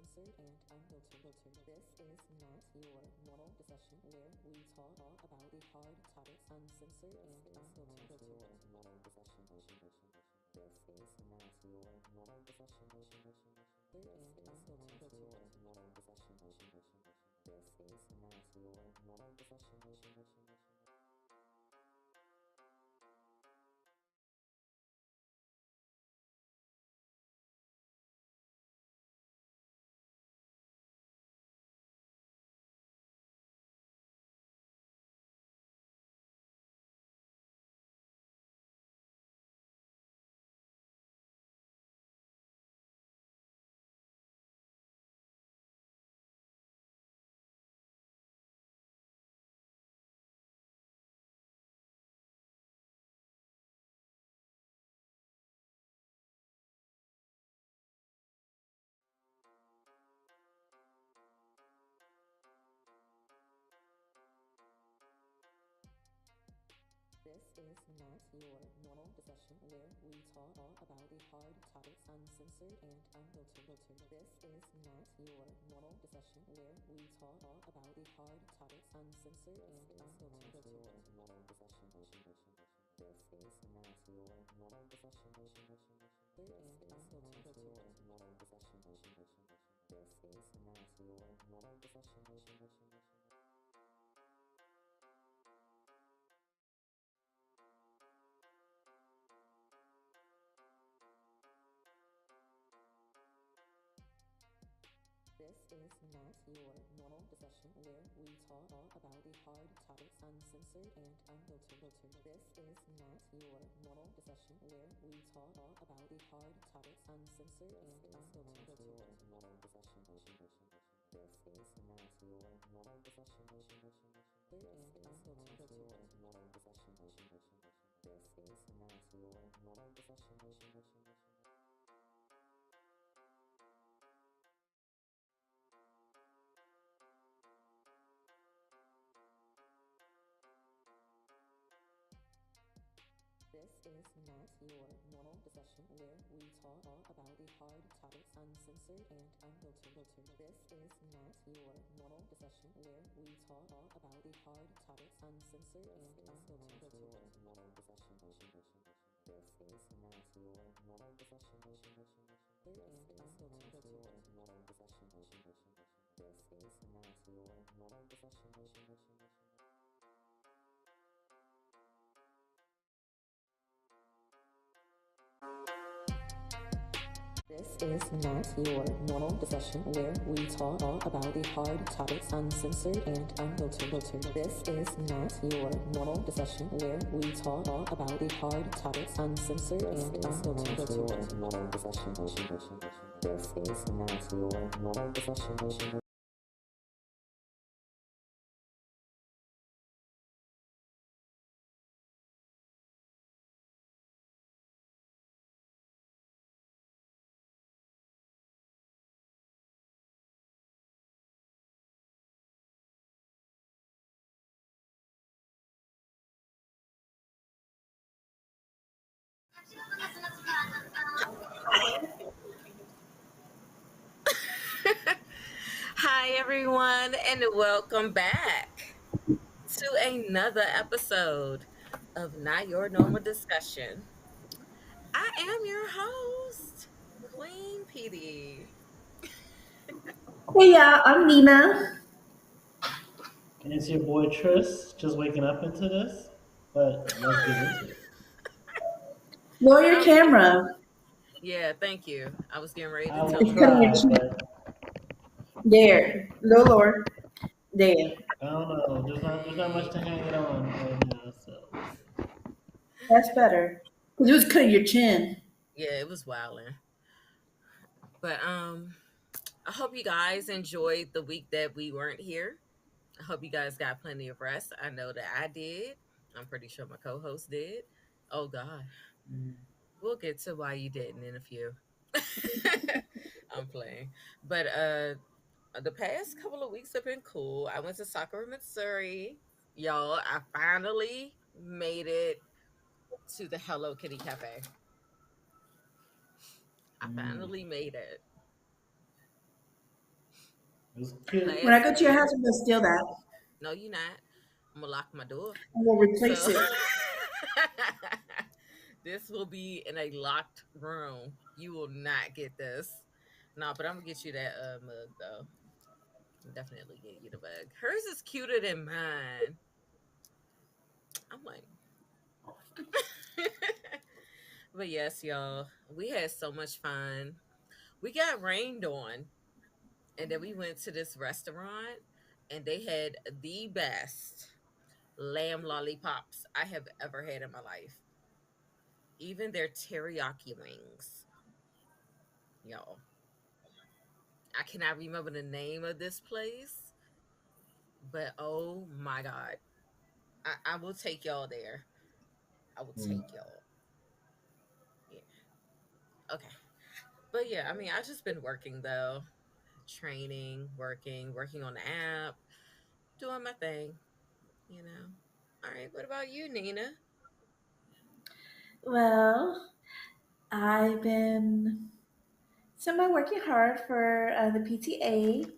uncensored and unfiltered. This is not your normal discussion where we talk about the hard topics uncensored and unfiltered. This is not your normal discussion and unfiltered. This is not your normal discussion. This is not your normal discussion where we talk about the hard topics uncensored and unfiltered. This is not your normal discussion where we talk about the hard topics uncensored and unfiltered. This is not your normal discussion and unfiltered. This is not your normal discussion and unfiltered. This is not your normal discussion and unfiltered. This is not your normal discussion where we talk about the hard topics uncensored and unfiltered. This is not your normal discussion where we talk about the hard topics uncensored and unfiltered. This is not your normal discussion and unfiltered. This is not your normal discussion and unfiltered. This is not your normal discussion and unfiltered. This is not your normal discussion where we talk about the hard topics uncensored and unfiltered. This is not your normal discussion where we talk about the hard topics uncensored and unfiltered. This is not your normal discussion and unfiltered. This is not your normal discussion and unfiltered. This is not your normal discussion and unfiltered. This is not your normal discussion where we talk about the hard topics uncensored and unfiltered. This is not your normal discussion where we talk about the hard topics uncensored and unfiltered. This is not your normal discussion. This is not your normal discussion. Hi, everyone, and welcome back to another episode of Not Your Normal Discussion. I am your host, Queen Pedii. Hey, yeah, I'm Nina. And it's your boy Tryst, just waking up into this, but let's get into it. Lower I your was, camera. yeah, thank you. I was getting ready to I tell will It's you cutting that. your try, chin. but There. Little lower. There. I don't know. There's not much to hang it on right now, so we'll see. That's better. Because it was cutting your chin. Yeah, it was wilding. But I hope you guys enjoyed the week that we weren't here. I hope you guys got plenty of rest. I know that I did. I'm pretty sure my co-host did. Oh God. Mm. We'll get to why you didn't in a few. I'm playing. But the past couple of weeks have been cool. I went to soccer in Missouri. Y'all, I finally made it to the Hello Kitty Cafe. I Mm. finally made it. It was cute. When I Last go to your week. house, I'm gonna steal that No, you're not. I'm gonna lock my door. and we'll replace So it. this will be in a locked room. You will not get this. No, but I'm gonna get you that mug though. Definitely get you the mug. Hers is cuter than mine. I'm like, but yes, y'all, we had so much fun. We got rained on, and then we went to this restaurant, and they had the best lamb lollipops I have ever had in my life. Even their teriyaki wings, y'all. I cannot remember the name of this place, but oh my god, I will take y'all there. I will Mm. take y'all. Yeah. Okay. But yeah, I mean, I just been working though, training, working on the app, doing my thing. You know. All right. What about you, Nina? Well, I've been semi working hard for the PTA.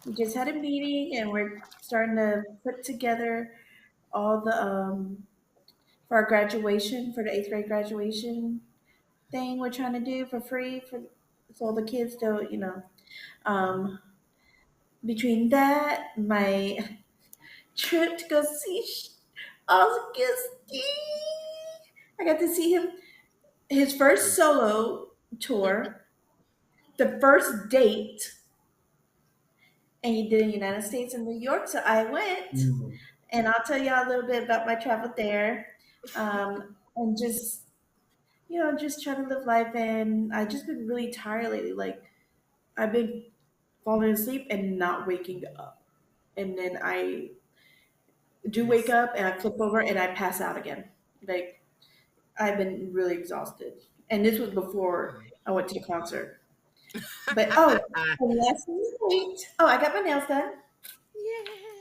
We just had a meeting and we're starting to put together all the for our graduation for the eighth grade graduation thing we're trying to do for free for so the kids don't um between that my trip to go see Oscar ski. I got to see him his first solo tour, the first date, and he did in the United States and New York. So I went, Mm. and I'll tell y'all a little bit about my travel there, and just just trying to live life. And I just been really tired lately. Like I've been falling asleep and not waking up, and then I do wake Yes. up and I flip over and I pass out again. Like I've been really exhausted, and this was before I went to the concert. But and last night, I got my nails done.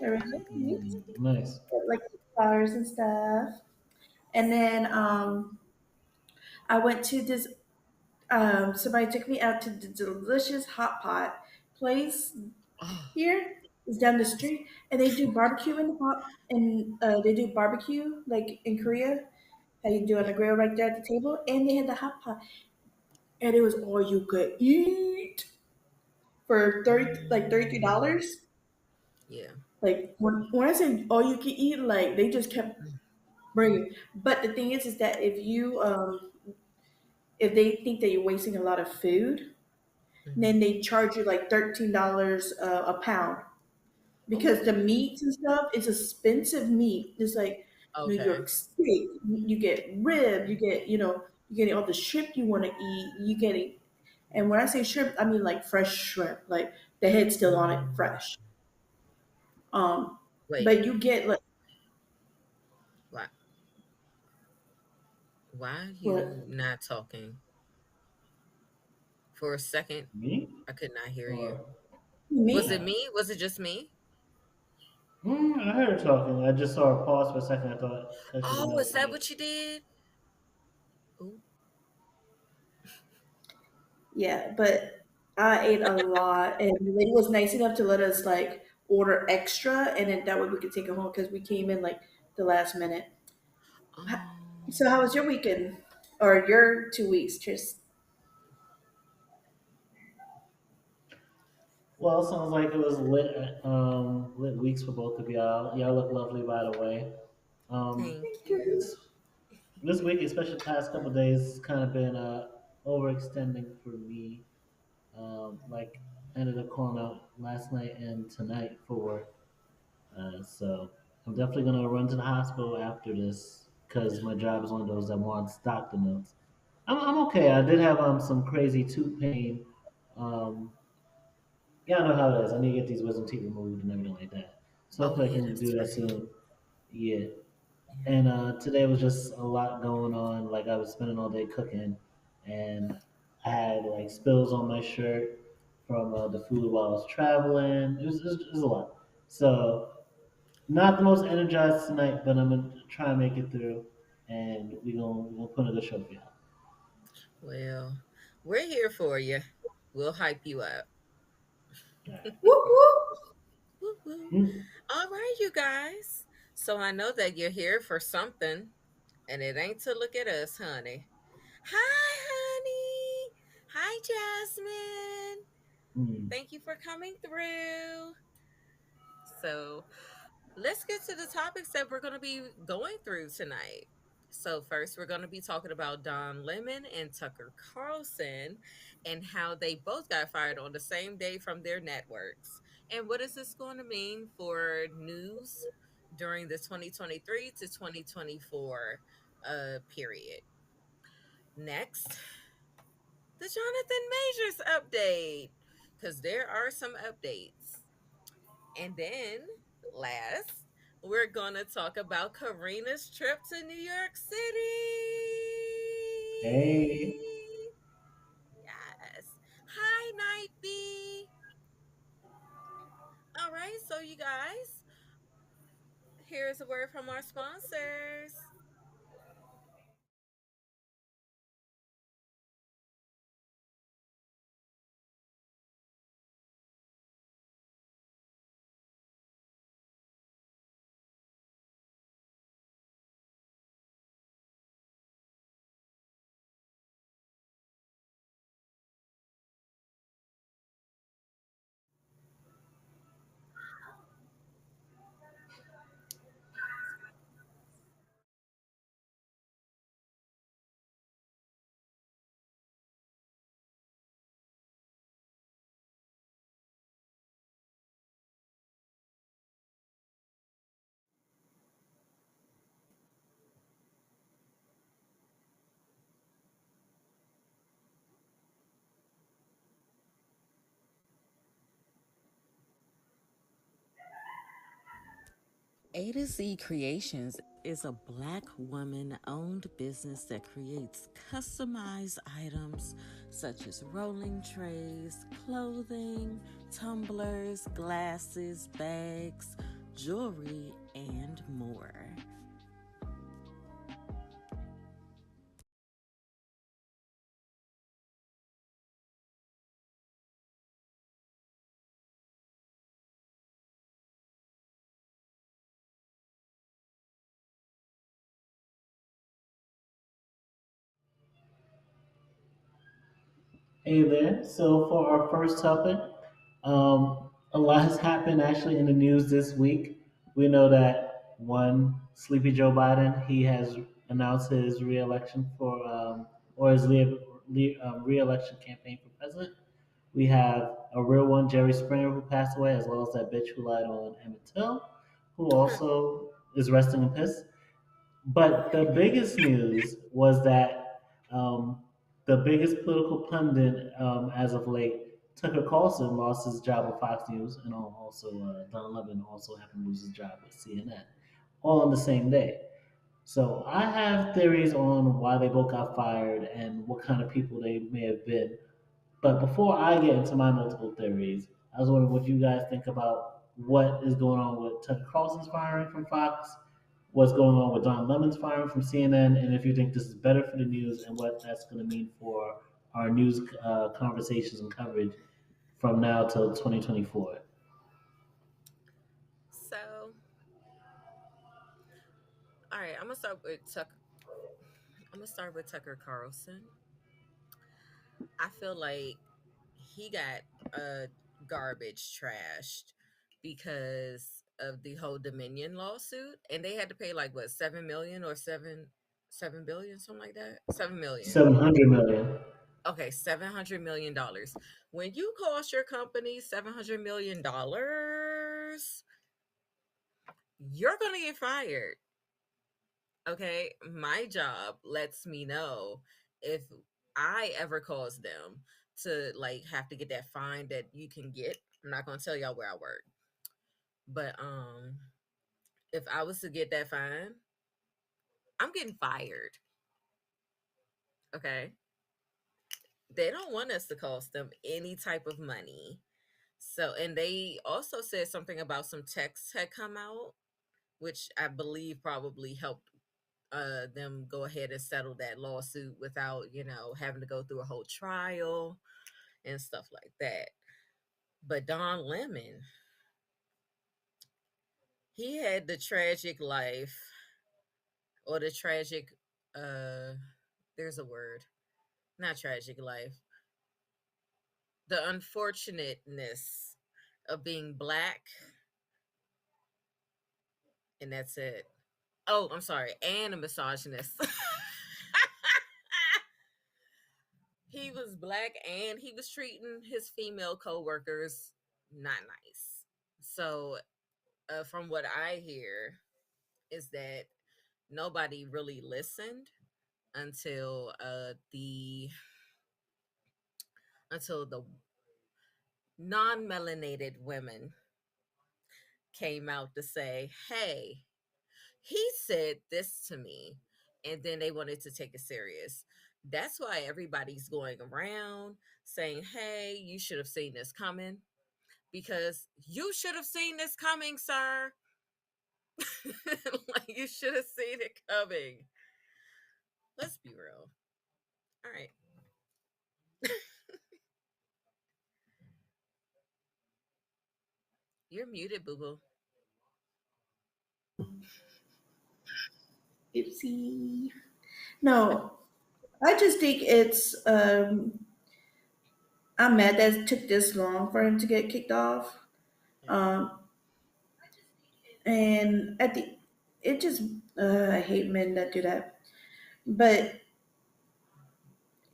They were so cute, Mm. Nice. like flowers and stuff. And then I went to this. Somebody took me out to the delicious hot pot place Oh, here. It's down the street, and they do barbecue in the hot. And they do barbecue like in Korea, how you do on yeah. the grill right there at the table. And they had the hot pot, and it was all you could eat for $33. Yeah. Like when I say all you can eat, like they just kept bringing. But the thing is that if they think that you're wasting a lot of food, Hmm. then they charge you like $13 a pound because the Oh, meats and stuff is expensive meat. It's like New okay. York steak. You get rib. You get you getting all the shrimp you want to eat. You getting and when I say shrimp, I mean like fresh shrimp, like the head still on it, fresh. Um, Wait, but you get like why? Why are you what not talking? For a second, Me? I could not hear you. Or Was me? it me? Was it just me? I heard her talking. I just saw her pause for a second. I thought that she Oh, might is have that forget. what you did? Ooh. Yeah, but I ate a lot, and the lady was nice enough to let us like order extra, and then that way we could take it home because we came in like the last minute. So, how was your Um, weekend or your 2 weeks, Tryst? Well, sounds like it was lit weeks for both of y'all. Y'all look lovely, by the way. Um, thank Thank you. you. this week, especially the past couple of days, has kind of been overextending for me. Like, I ended up calling out last night and tonight for work. So I'm definitely gonna run to the hospital after this because my job is one of those that wants doctor notes. I'm okay. I did have some crazy tooth pain. Um, yeah, I know how it is. I need to get these wisdom teeth removed and everything like that. So Oh hopefully I yeah, can that's do that right. soon. Yeah. And today was just a lot going on. Like I was spending all day cooking, and I had like spills on my shirt from the food while I was traveling. It was a lot. So not the most energized tonight, but I'm gonna try and make it through, and we gonna put on a good show for y'all. Well, we're here for you. We'll hype you up. Whoop whoop. Woo woo. Mm, All right, you guys. So I know that you're here for something, and it ain't to look at us, honey. Hi, honey. Hi, Jasmine. mm. Thank you for coming through. So let's get to the topics that we're going to be going through tonight. So, first, we're going to be talking about Don Lemon and Tucker Carlson and how they both got fired on the same day from their networks. And what is this going to mean for news during the 2023 to 2024 period? Next, the Jonathan Majors update, because there are some updates. And then last, we're going to talk about Karina's trip to New York City. Hey, Yes. Hi, Night B. All right, so you guys, here's a word from our sponsors. A to Z Creations is a Black woman owned business that creates customized items such as rolling trays, clothing, tumblers, glasses, bags, jewelry, and more. hey there. So for our first topic, a lot has happened actually in the news this week. We know that one Sleepy Joe Biden, he has announced his reelection for or his reelection campaign for president. We have a real one, Jerry Springer, who passed away, as well as that bitch who lied on Emmett Till, who also is resting in piss. But the biggest news was that the biggest political pundit as of late, Tucker Carlson, lost his job with Fox News, and also Don Lemon also happened to lose his job at CNN, all on the same day. So I have theories on why they both got fired and what kind of people they may have been. But before I get into my multiple theories, I was wondering what you guys think about what is going on with Tucker Carlson's firing from Fox, what's going on with Don Lemon's firing from CNN, and if you think this is better for the news and what that's going to mean for our news conversations and coverage from now till 2024. So, all right, I'm gonna start with Tucker. I'm gonna start with Tucker Carlson. I feel like he got garbage trashed because of the whole Dominion lawsuit, and they had to pay like what 7 million or 7 billion, something like that. 7 million. 700 million. Okay, $700 million. When you cost your company $700 million, you're gonna get fired. Okay, my job lets me know if I ever cause them to like have to get that fine that you can get. I'm not gonna tell y'all where I work, but if I was to get that fine, I'm getting fired. Okay, they don't want us to cost them any type of money. So, and they also said something about some texts had come out, which I believe probably helped them go ahead and settle that lawsuit without having to go through a whole trial and stuff like that. But Don Lemon, he had the tragic life, or the tragic, uh, there's a word, not tragic life, the unfortunateness of being black, and that's it. Oh, I'm sorry, and a misogynist. He was black and he was treating his female coworkers not nice. So, from what I hear, is that nobody really listened until the non-melanated women came out to say, "Hey, he said this to me," and then they wanted to take it serious. That's why everybody's going around saying, "Hey, you should have seen this coming," because you should have seen this coming, sir. Like, you should have seen it coming. Let's be real. All right. You're muted, boo boo. Oopsie. No, I just think it's I'm mad that it took this long for him to get kicked off. Yeah. Um, and at the it just I hate men that do that. But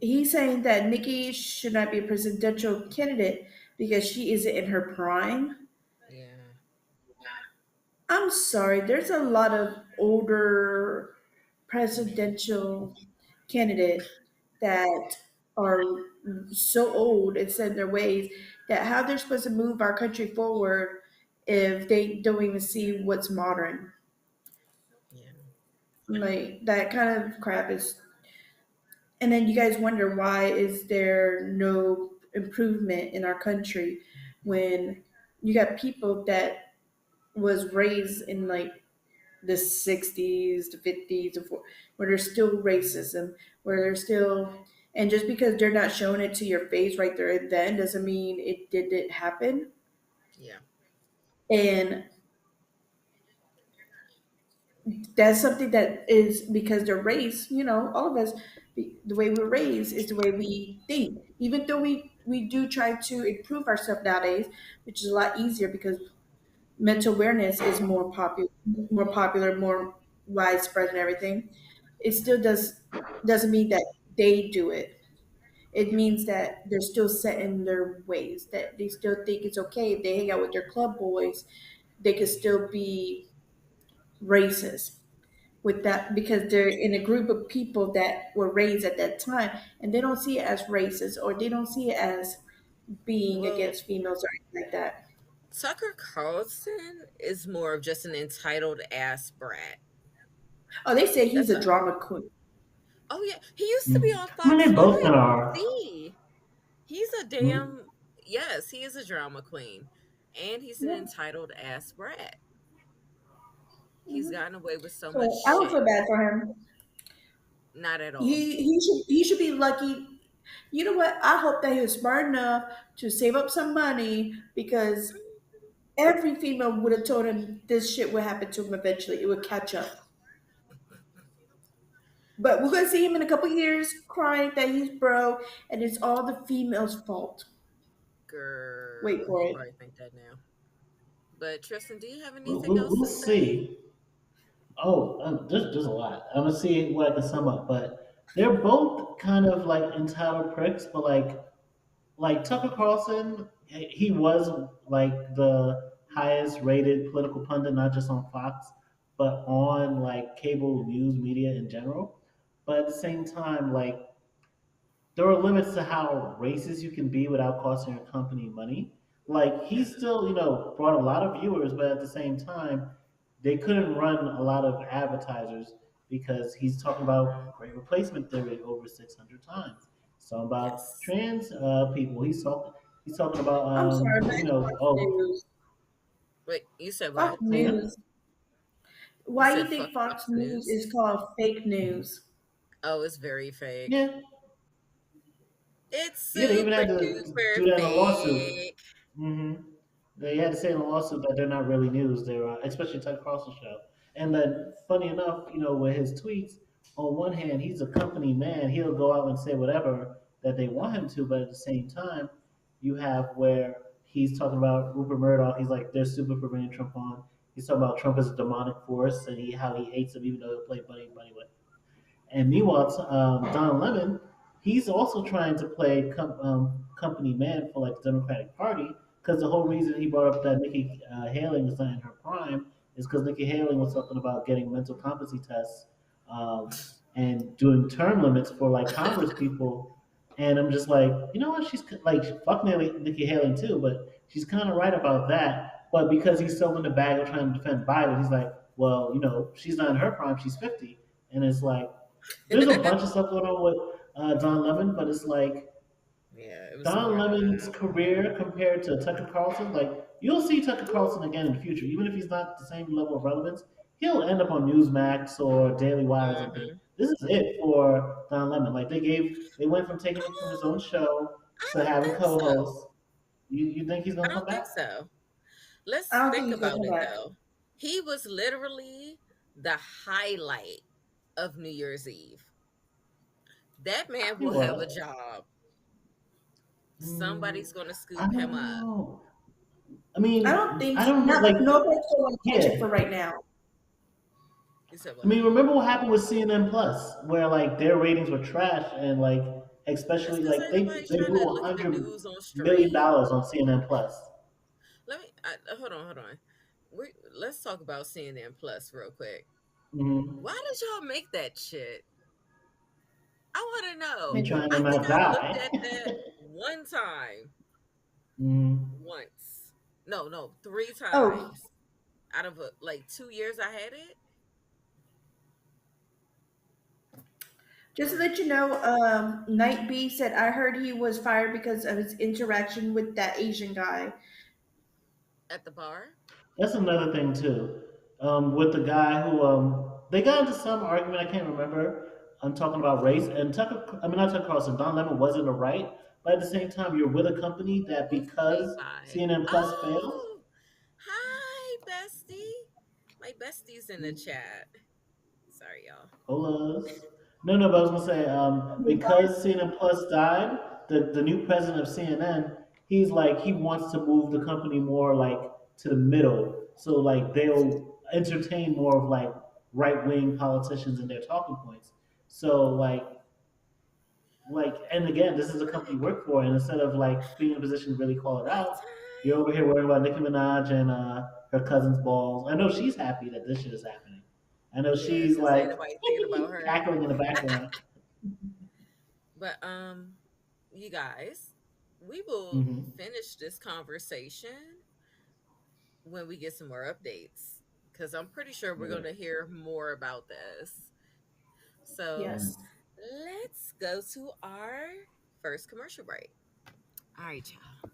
he's saying that Nikki should not be a presidential candidate because she isn't in her prime. Yeah. I'm sorry, there's a lot of older Men. presidential candidate that are so old and set in their ways that how they're supposed to move our country forward if they don't even see what's modern. Yeah. Like that kind of crap is, and then you guys wonder why is there no improvement in our country when you got people that was raised in like the 60s, the 50s, where there's still racism, where there's still, and just because they're not showing it to your face right there and then doesn't mean it didn't happen. Yeah. And that's something that is because they're raised, all of us, the way we're raised is the way we think. Even though we do try to improve ourselves nowadays, which is a lot easier because mental awareness is more popular, more widespread and everything. It still doesn't mean that they do it. It means that they're still set in their ways, that they still think it's okay if they hang out with their club boys, they could still be racist with that because they're in a group of people that were raised at that time and they don't see it as racist or they don't see it as being Well, against females or anything like that. Tucker Carlson is more of just an entitled ass brat. Oh, they say he's That's a a drama queen. Oh yeah, he used to be Mm. on I mean, Fox they 5. both kind of are. See, he's a Mm. damn yes, he is a drama queen, and he's an Yeah. entitled ass brat. He's Mhm. gotten away with so much So I don't shit. feel bad for him. Not at all. He should be lucky. You know what? I hope that he was smart enough to save up some money because every female would have told him this shit would happen to him eventually. It would catch up. But we're gonna see him in a couple years crying that he's broke and it's all the females' fault. Wait Girl, for he it. probably think that now. But Tristan, do you have We'll, anything we'll, else we'll to say? see. Oh, there's a lot. I'm gonna see what I can sum up, but they're both kind of like entitled pricks, but like Tucker Carlson, he was like the highest rated political pundit, not just on Fox, but on like cable news media in general. But at the same time, like there are limits to how racist you can be without costing your company money. Like he still, brought a lot of viewers, but at the same time, they couldn't run a lot of advertisers because he's talking about great replacement theory over 600 times. So about Yes. trans people. He's talking about I'm sorry, but it's Fox oh, News. Wait, you said Fox what? say again. News. You Why do said you fuck think Fox Fox News News? is called fake news? Oh, it's very fake. Yeah, It's yeah. They even super had to duper do that in a lawsuit. fake. hmm They had to say in the lawsuit that they're not really news. They're especially Tucker Carlson show. And then, funny enough, with his tweets, on one hand, he's a company man. He'll go out and say whatever that they want him to, but at the same time, you have where he's talking about Rupert Murdoch. He's like, they're stupid for bringing Trump on. He's talking about Trump as a demonic force and how he hates him, even though he'll play buddy with. And meanwhile, Don Lemon, he's also trying to play company man for like the Democratic Party because the whole reason he brought up that Nikki Haley was not in her prime is because Nikki Haley was talking about getting mental competency tests um, and doing term limits for like Congress people. And I'm just like, you know what? She's like, fuck Nikki Haley too, but she's kind of right about that. But because he's so in the bag of trying to defend Biden, he's like, well, she's not in her prime, she's 50. And it's like, there's a bunch of stuff going on with Don Lemon, but it's like Yeah, it was some Don more than Lemon's that. career compared to Tucker Carlson. Like you'll see Tucker Carlson again in the future, even if he's not the same level of relevance. He'll end up on Newsmax or Daily Wire or something. Hmm. This is it for Don Lemon. Like they went from taking him from his own show I to don't having think so. co-hosts. You think he's I gonna come don't think back? so. I Let's don't think think he's gonna about come it back. though. He was literally the highlight of New Year's Eve. That man He will have was. a job. Mm, Somebody's going to I scoop him don't up. know. I I don't mean, think I so. don't know. Not Like, nobody's gonna catch it yeah. for right now. You said I what? mean, remember what happened with CNN Plus, where like their ratings were trash, and like That's especially because like ain't they nobody they trying blew to a look at the hundred news on million stream. dollars on CNN Plus. Let me hold on, hold on. Let's talk about CNN Plus real quick. Mm-hmm. Why did y'all make that shit? I want to They know. trying to I think not I looked die. at that one time, mm once. No, no, three Oh, times out of like 2 years I had it. just to Mm. let you know, Night B said I heard he was fired because of his interaction with that Asian guy. At the bar. That's another thing too. With the guy who they got into some argument I can't remember. I'm talking about race and Tucker. I mean not Tucker Carlson. Don Lemon was in the right, but at the same time, you're with a company that Who's K because by? CNN Plus fails. Oh, hi, bestie. My bestie's in the chat. Sorry, y'all. Olas. No, but I was gonna say, because CNN Plus died, the new president of CNN, he's like he wants to move the company more like to the middle, so like they'll entertain more of like right wing politicians and their talking points. So and again, this is a company you work for, and instead of like being in a position to really call it Hi, out, you're Ty. over here worrying about Nicki Minaj and her cousin's balls. I know she's happy that this shit is happening. I know Yeah, she's because ain't like nobody thinking about her. cackling in the background. But you guys, we will hmm finish this conversation when we get some more updates. Because I'm pretty sure we're going Right. to hear more about this. So Right. Yes. let's go to our first commercial break. All right, y'all.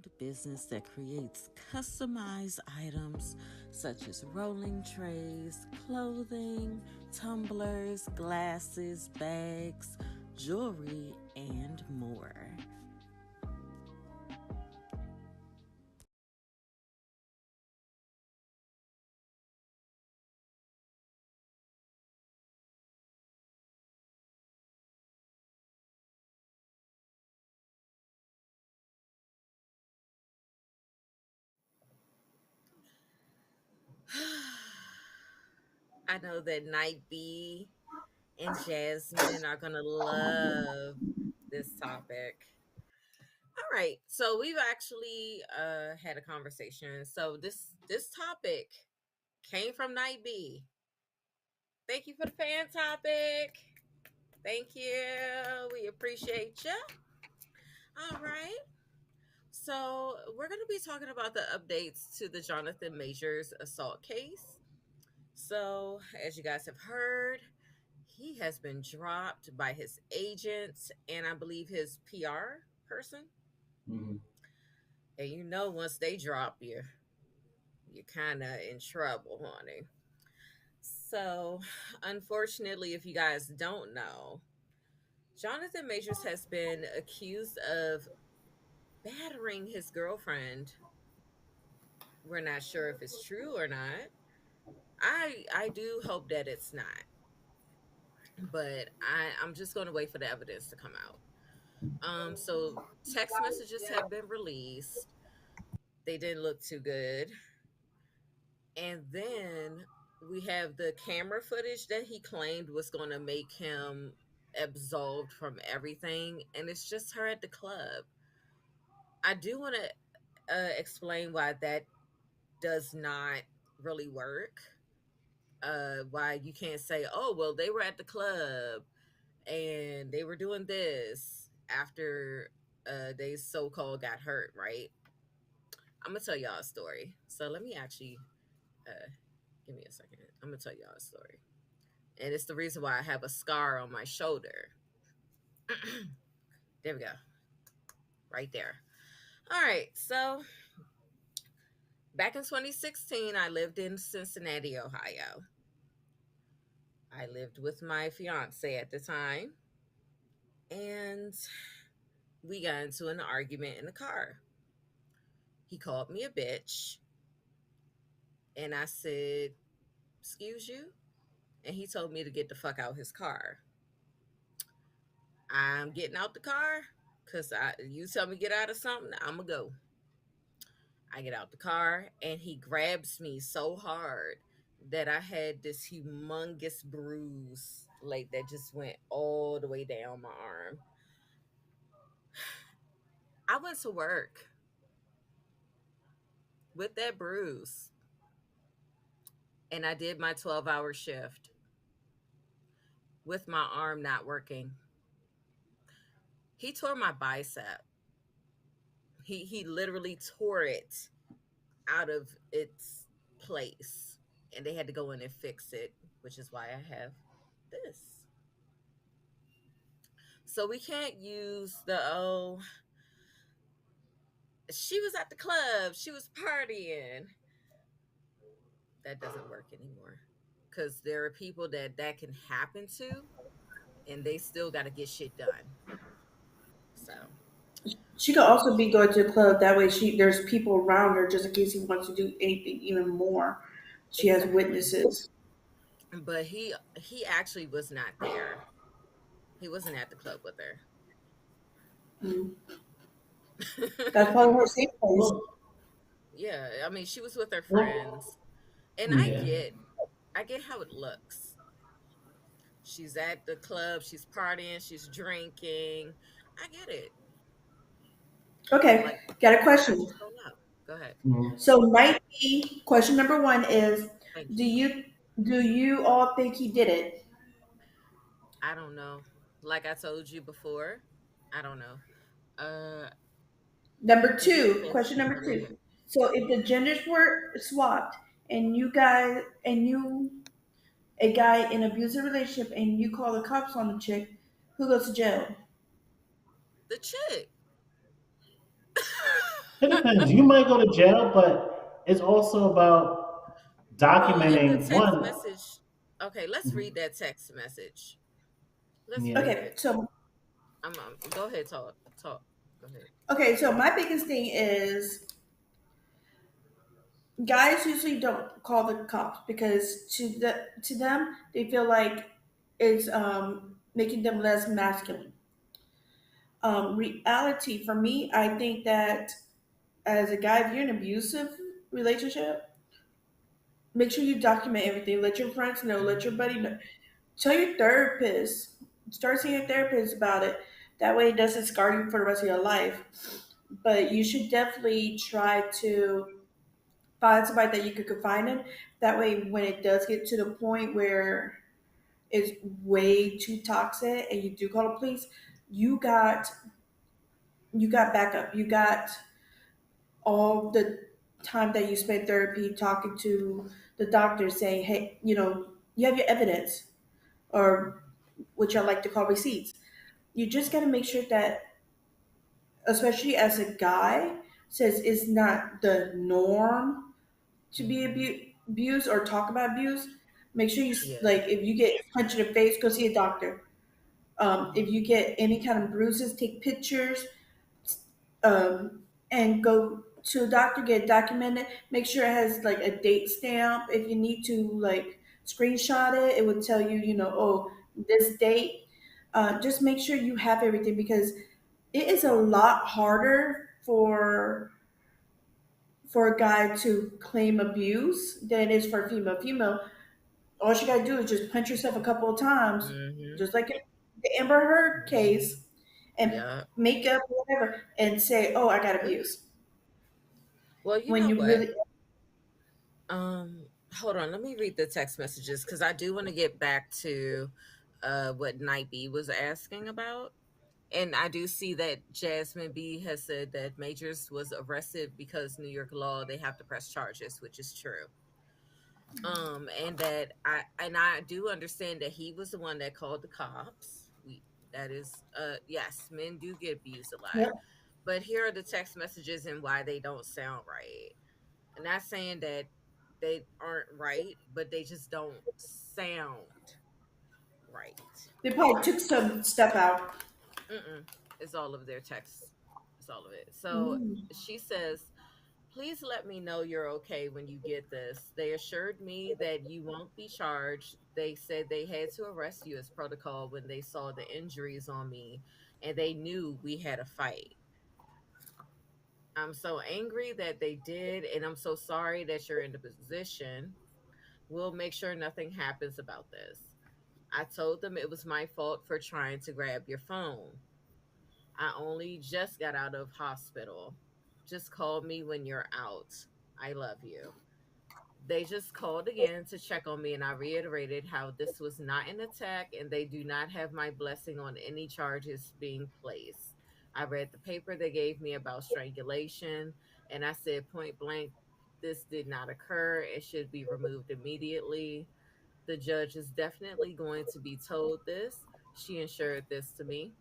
business that creates customized items such as rolling trays, clothing, tumblers, glasses, bags, jewelry, and more. I know that Night B and Jasmine are going to love this topic. All right. So we've actually had a conversation. So this topic came from Night B. Thank you for the fan topic. Thank you. We appreciate you. All right. So we're going to be talking about the updates to the Johnathan Majors assault case. So, as you guys have heard, he has been dropped by his agent and I believe his PR person. Mm-hmm. And you know, once they drop you, you're kind of in trouble, honey. So, unfortunately, if you guys don't know, Johnathan Majors has been accused of battering his girlfriend. We're not sure if it's true or not. I do hope that it's not, but I'm just going to wait for the evidence to come out. So text messages have been released. They didn't look too good. And then we have the camera footage that he claimed was going to make him absolved from everything, and it's just her at the club. I do want to explain why that does not really work. Why you can't say, "Oh, well, they were at the club and they were doing this after they so-called got hurt," right? I'm gonna tell y'all a story. So let me actually uh, give me a second. I'm gonna tell y'all a story, and it's the reason why I have a scar on my shoulder. There we go, right there. All right. So back in 2016, I lived in Cincinnati, Ohio. I lived with my fiance at the time, and we got into an argument in the car. He called me a bitch, and I said, "Excuse you?" And he told me to get the fuck out his car. I'm getting out the car because you tell me get out of something, I'm going to go. I get out the car, and he grabs me so hard that I had this humongous bruise, like that just went all the way down my arm. I went to work with that bruise, and I did my 12-hour shift with my arm not working. He tore my bicep. He literally tore it out of its place, and they had to go in and fix it, which is why I have this. So we can't use the, "Oh, she was at the club, she was partying." That doesn't work anymore, because there are people that can happen to, and they still got to get shit done. So She could also be going to a club. That way, there's people around her just in case he wants to do anything even more. She has exactly. witnesses. But he actually was not there. He wasn't at the club with Mm. That's her. probably her safe place. Well, Yeah, I mean, she was with her well, friends, and yeah. I get how it looks. She's at the club, she's partying, she's drinking. I get it. Okay, Like, got a I question. just don't know. Go ahead. Mhm. So, might be question number one is: Thank Do you. you all think he did it? I don't know. Like I told you before, I don't know. Uh, Number if you two, can, question number go two. ahead. So, if the genders were swapped, and you a guy in an abusive relationship, and you call the cops on the chick, who goes to jail? The chick. It depends. You might go to jail, but it's also about Well, in the documenting text one. message, okay, let's read that text message. Let's Yeah. read Okay, it. so Go ahead, talk. Go ahead. my biggest thing is guys usually don't call the cops because to them they feel like it's making them less masculine. Reality for me, I think that as a guy, if you're in an abusive relationship, make sure you document everything. Let your friends know. Let your buddy know. Tell your therapist. Start seeing your therapist about it. That way, it doesn't scar you for the rest of your life. But you should definitely try to find somebody that you could confide in. That way, when it does get to the point where it's way too toxic and you do call the police, you got you got backup. You got all the time that you spent therapy talking to the doctor saying, hey, you have your evidence, or which I like to call receipts. You just got to make sure that, especially as a guy, says it's not the norm to be abused or talk about abuse. Make sure you, Yeah. like, if you get punched in the face, go see a doctor. If you get any kind of bruises, take pictures, and go to a doctor, get it documented. Make sure it has like a date stamp. If you need to like screenshot it, it would tell you, oh, this date. Just make sure you have everything because it is a lot harder for a guy to claim abuse than it is for a female. Female, all she gotta do is just punch herself a couple of times, Mm-hmm. just like in the Amber Heard case, and Yeah. make up whatever and say, "Oh, I got abused." Well, you When know you what? really, Hold on. Let me read the text messages because I do want to get back to what Night B was asking about. And I do see that Jasmine B has said that Majors was arrested because New York law they have to press charges, which is true. And that I do understand that he was the one that called the cops. We that is yes, men do get abused a lot. yep, But here are the text messages and why they don't sound right. I'm not saying that they aren't right, but they just don't sound right. they probably took some stuff out. Mm-mm. It's all of their texts. It's all of it. So Mm. she says, please let me know you're okay when you get this. They assured me that you won't be charged. They said they had to arrest you as protocol when they saw the injuries on me and they knew we had a fight. I'm so angry that they did, and I'm so sorry that you're in the position. We'll make sure nothing happens about this. I told them it was my fault for trying to grab your phone. I only just got out of hospital. Just call me when you're out. I love you. They just called again to check on me, and I reiterated how this was not an attack and they do not have my blessing on any charges being placed. I read the paper they gave me about strangulation, and I said point blank, this did not occur. It should be removed immediately. The judge is definitely going to be told this. She ensured this to me.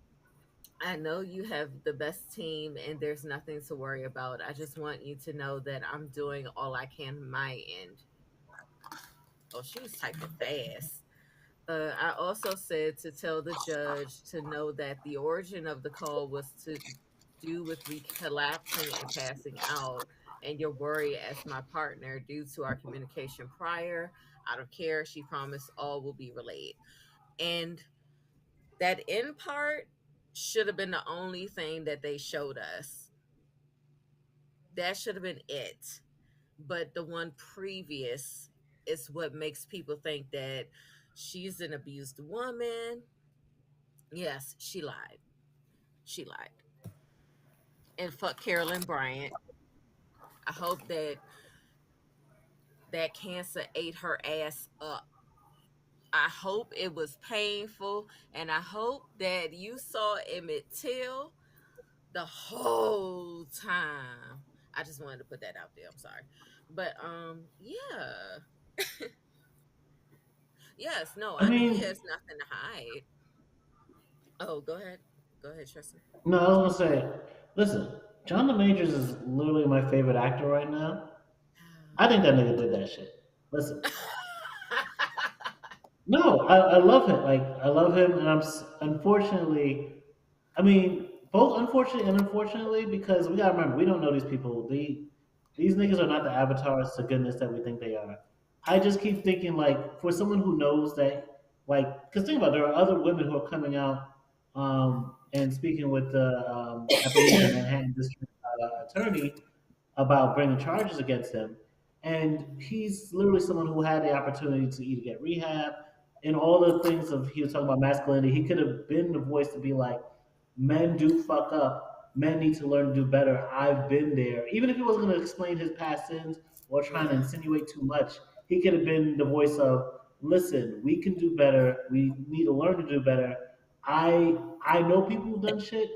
I know you have the best team and there's nothing to worry about. I just want you to know that I'm doing all I can on my end. Oh, she was typing fast. I also said to tell the judge to know that the origin of the call was to do with me collapsing and passing out, and your worry as my partner due to our communication prior. Out of care, she promised all will be relayed. And that end part should have been the only thing that they showed us. That should have been it. But the one previous is what makes people think that she's an abused woman. Yes, she lied. She lied. And fuck Carolyn Bryant. I hope that that cancer ate her ass up. I hope it was painful, and I hope that you saw Emmett Till the whole time. I just wanted to put that out there. I'm sorry, but yeah, yes, no, I I know he mean, has nothing to hide. Oh, go ahead, Tristan. no, I was gonna say, listen. John the Majors is literally my favorite actor right now. I think that Oh. nigga did that shit. Listen, no, I love him. Like I love him, and unfortunately, I mean, both unfortunately and unfortunately, because we gotta remember we don't know these people. These niggas are not the avatars to goodness that we think they are. I just keep thinking like for someone who knows that, like, because think about it, there are other women who are coming out and speaking with the I believe the Manhattan District Attorney about bringing charges against him. And he's literally someone who had the opportunity to either get rehab and all the things of he was talking about masculinity. He could have been the voice to be like, men do fuck up. Men need to learn to do better. I've been there. Even if he wasn't going to explain his past sins or trying to Yeah. insinuate too much, he could have been the voice of, listen, we can do better. We need to learn to do better. I know people who've done shit.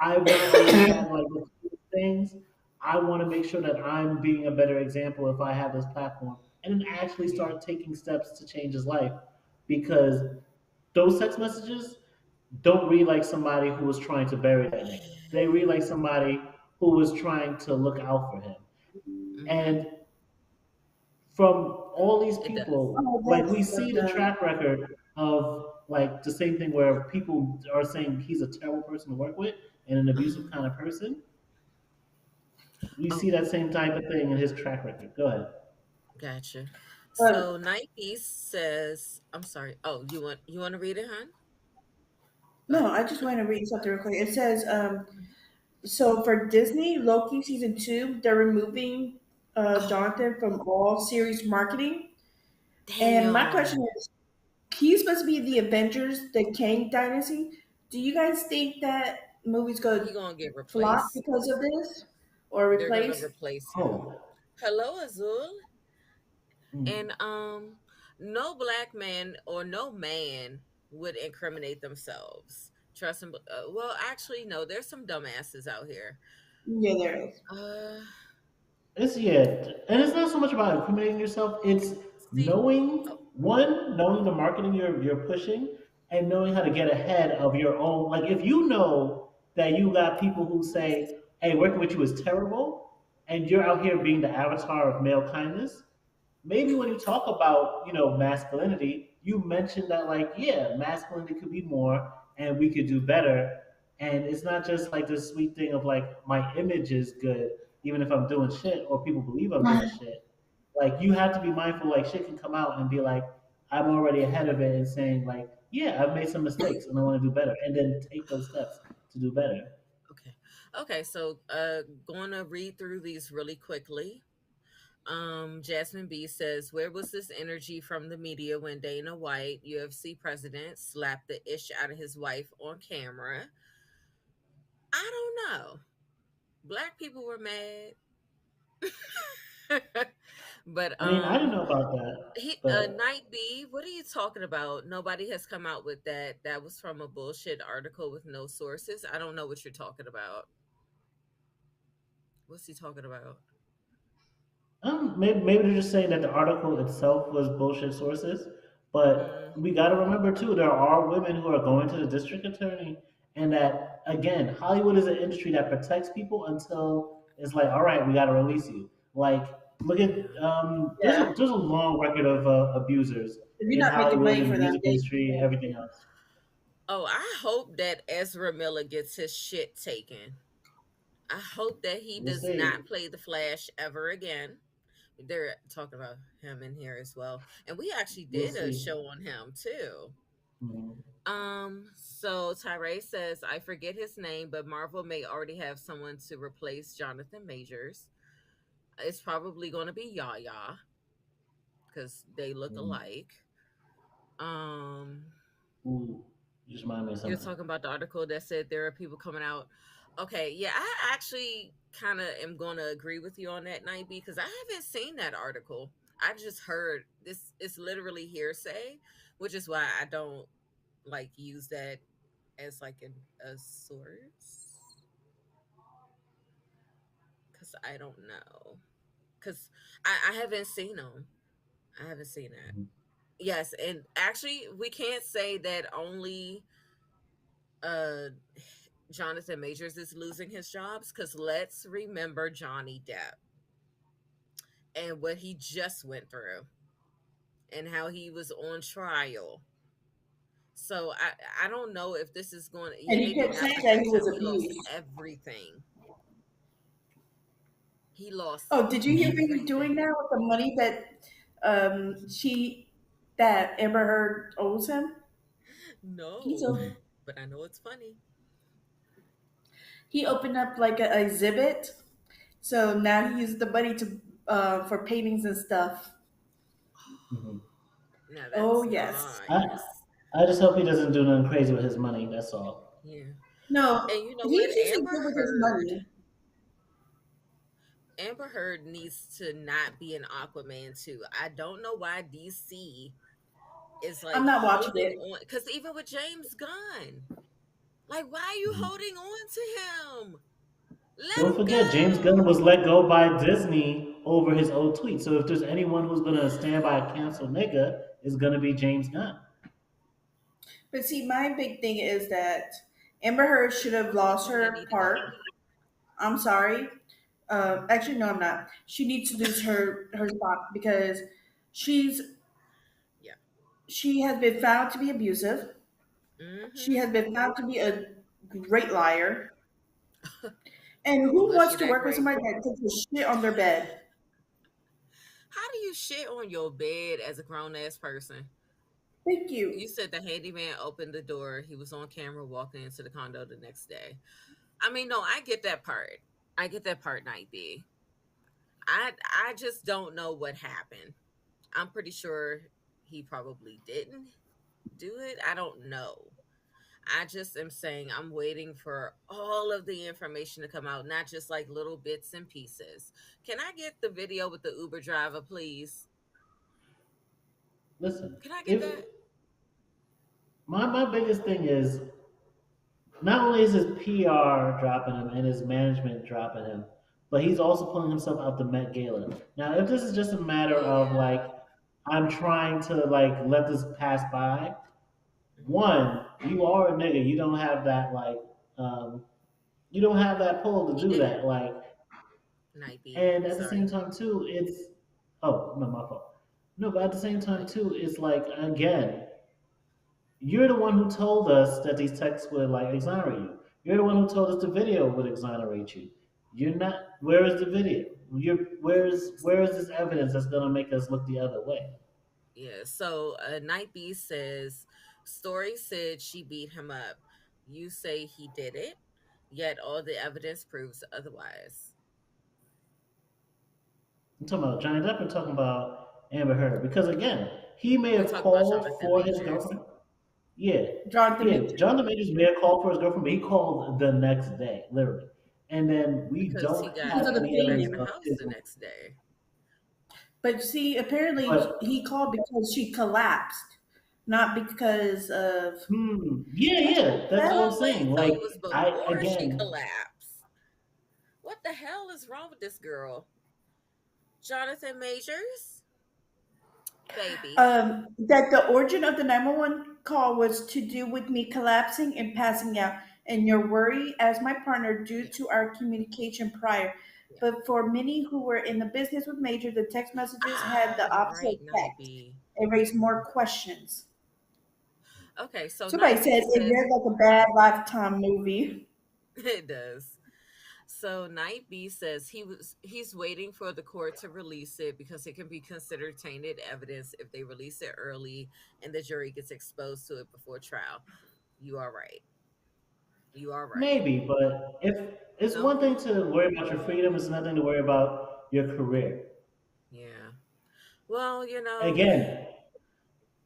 I've not always had like the coolest things. I want to make sure that I'm being a better example if I have this platform, and then actually Yeah. start taking steps to change his life. Because those text messages don't read like somebody who was trying to bury that nigga. They read like somebody who was trying to look out for him. Mm-hmm. And from all these It does. people, Oh, like we that's see fucked the up. track record of like the same thing where people are saying he's a terrible person to work with and an abusive Um. kind of person. We Oh, see that same type of thing in his track record. Go ahead. gotcha. So But Night Beast says, "I'm sorry. Oh, you want to read it, hon? Go no, ahead. I just want to read something real quick. It says, so for Disney, Loki season two, they're removing Oh, Jonathan from all series marketing. And my question damn. is, he's supposed to be the Avengers, the Kang Dynasty. Do you guys think that movie's going He to gonna get flop replaced. because of this or They're gonna replaced? replace him. Oh, Hello, Azul. mm. And no black man or no man would incriminate themselves. Trust him. Well, actually, no. There's some dumbasses out here. Yeah, there is. Uh, It's yeah, and it's not so much about incriminating yourself. It's see. knowing Oh, one, knowing the marketing you're pushing, and knowing how to get ahead of your own. Like if you know that you got people who say, "Hey, working with you is terrible," and you're out here being the avatar of male kindness, maybe when you talk about masculinity, you mention that like yeah, masculinity could be more, and we could do better, and it's not just like this sweet thing of like my image is good even if I'm doing shit or people believe I'm doing shit. Like you have to be mindful. Like shit can come out and be like I'm already ahead of it and saying like yeah, I've made some mistakes and I want to do better, and then take those steps to do better. okay. Okay. So, going to read through these really quickly. Jasmine B says, "Where was this energy from the media when Dana White, UFC president, slapped the ish out of his wife on camera? I don't know. Black people were mad, but I mean, I didn't know about that, he but Night B, what are you talking about? Nobody has come out with that. That was from a bullshit article with no sources. I don't know what you're talking about. What's he talking about? maybe they're just saying that the article itself was bullshit sources. But Mm, we got to remember too, there are women who are going to the district attorney, and that again, Hollywood is an industry that protects people until it's like, all right, we got to release you. Like, look at yeah. Yeah. there's a long record of abusers If you're in not making Hollywood money and the for them, music industry, everything else. Oh, I hope that Ezra Miller gets his shit taken. I hope that he We'll does see. not play the Flash ever again. They're talking about him in here as well. And we actually We'll did a see. show on him too. Mhm. So Tyree says, I forget his name, but Marvel may already have someone to replace Jonathan Majors. It's probably going to be Yaya because they look Mhm. alike. Um, Ooh, you just remind me of you're something. talking about the article that said there are people coming out. Okay, yeah, I actually kind of am going to agree with you on that, Night B, because I haven't seen that article. I've just heard this. It's literally hearsay, which is why I don't like use that as like a source because I don't know. Because I haven't seen them. I haven't seen that. Mhm. Yes, and actually, we can't say that only uh Jonathan Majors is losing his jobs? Because let's remember Johnny Depp and what he just went through and how he was on trial. So I don't know if this is going to, And yeah, he they did kept not saying that he protect was him. He lost abused. everything. He lost Oh, did you hear what he's doing everything. now with the money that that Amber Heard owes him? He's No, a but I know it's funny. he opened up like a exhibit, so now he uses the money to for paintings and stuff. Hmm. Now Oh that's yes. I nice. I just hope he doesn't do nothing crazy with his money. That's all. Yeah. No, And you know what? he's usually good with his money. Amber Heard needs to not be an Aquaman too. I don't know why DC is I'm like not watching holding it. on, because even with James Gunn, like, why are you Mhm. holding on to him? Let Don't him forget, James Gunn go. was let go by Disney over his old tweet. So if there's anyone who's gonna stand by a cancel nigga, it's gonna be James Gunn. But see, my big thing is that Amber Heard should have lost Maybe I her need to go. part. I'm sorry. Actually, no, I'm not. She needs to lose her spot because she's Yeah. she has been found to be abusive. She Mm-hmm. has been found to be a great liar. And who Was she wants to that work with great? somebody that takes a shit on their bed? How do you shit on your bed as a grown ass person? Thank you. You said the handyman opened the door. He was on camera walking into the condo the next day. I mean, no, I get that part. I get that part, Night B. I just don't know what happened. I'm pretty sure he probably didn't do it. I don't know. I just am saying I'm waiting for all of the information to come out, not just like little bits and pieces. Can I get the video with the Uber driver, please? Listen, Can I get if that? my biggest thing is not only is his PR dropping him and his management dropping him, but he's also pulling himself out the Met Gala. Now, if this is just a matter of like Yeah. I'm trying to like let this pass by, Hmm. one, you are a nigga. You don't have that like um, you don't have that pull to He do did it. that. Like, Night B. and at the same Sorry. time too, it's oh no, my fault. No, but at the same No, time too, it's like again, you're the one who told us that these texts would like exonerate you. You're the one who told us the video would exonerate you. You're not. Where is the video? Where is this evidence that's gonna make us look the other way? yeah. So Night B says Story said she beat him up. You say he did it, yet all the evidence proves otherwise. I'm talking about Johnny Depp and talking about Amber Heard because again, he may We're have talking about called Jonathan for his Majors. girlfriend. Yeah, Jonathan yeah. Major. John the Majors may have called for his girlfriend, but he called the next day, literally. And then we Because he don't got Because have of the any moved back evidence in the painting. of house his. the next day. But see, apparently But he called because she collapsed, not because of. yeah, What yeah. the That's what I'm hell? Oh, saying. wait, so Like it was I before she again, collapsed. What the hell is wrong with this girl? Jonathan Majors? Baby. That the origin of the 911 call was to do with me collapsing and passing out, and your worry as my partner due Yeah, to our communication prior. yeah. But for many who were in the business with Major, the text messages had Ah, the you're opposite right, Night effect. B. It raised more questions. Okay, so Somebody Night said B it says read like a bad Lifetime movie. it does. So Night B says he's waiting for the court to release it because it can be considered tainted evidence if they release it early and the jury gets exposed to it before trial. You are right. You are right. maybe, but if it's one thing No? to worry about your freedom, it's nothing to worry about your career. Yeah. Well, Again, I,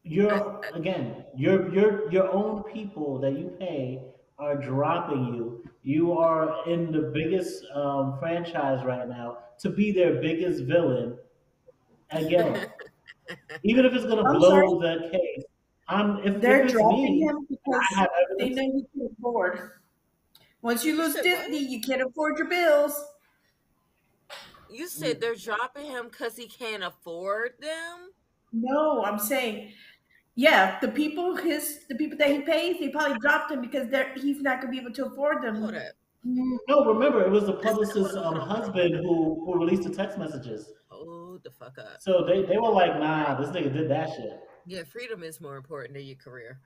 your I again, your own people that you pay are dropping you. You are in the biggest franchise right now to be their biggest villain. Again, even if it's gonna I'm sorry, blow the case, if they're it's dropping me him and I because have they evidence. know you can afford. Once you you lose said what? Disney, you can't afford your bills. You said they're dropping him because he can't afford them? No, I'm saying Yeah, the people that he pays, they probably dropped him because he's not going to be able to afford Hold them. up. No, remember it was the Listen, publicist's hold on. husband who released the text messages. Hold the fuck up. So they were like, nah, Right. this nigga did that shit. Yeah, freedom is more important than your career.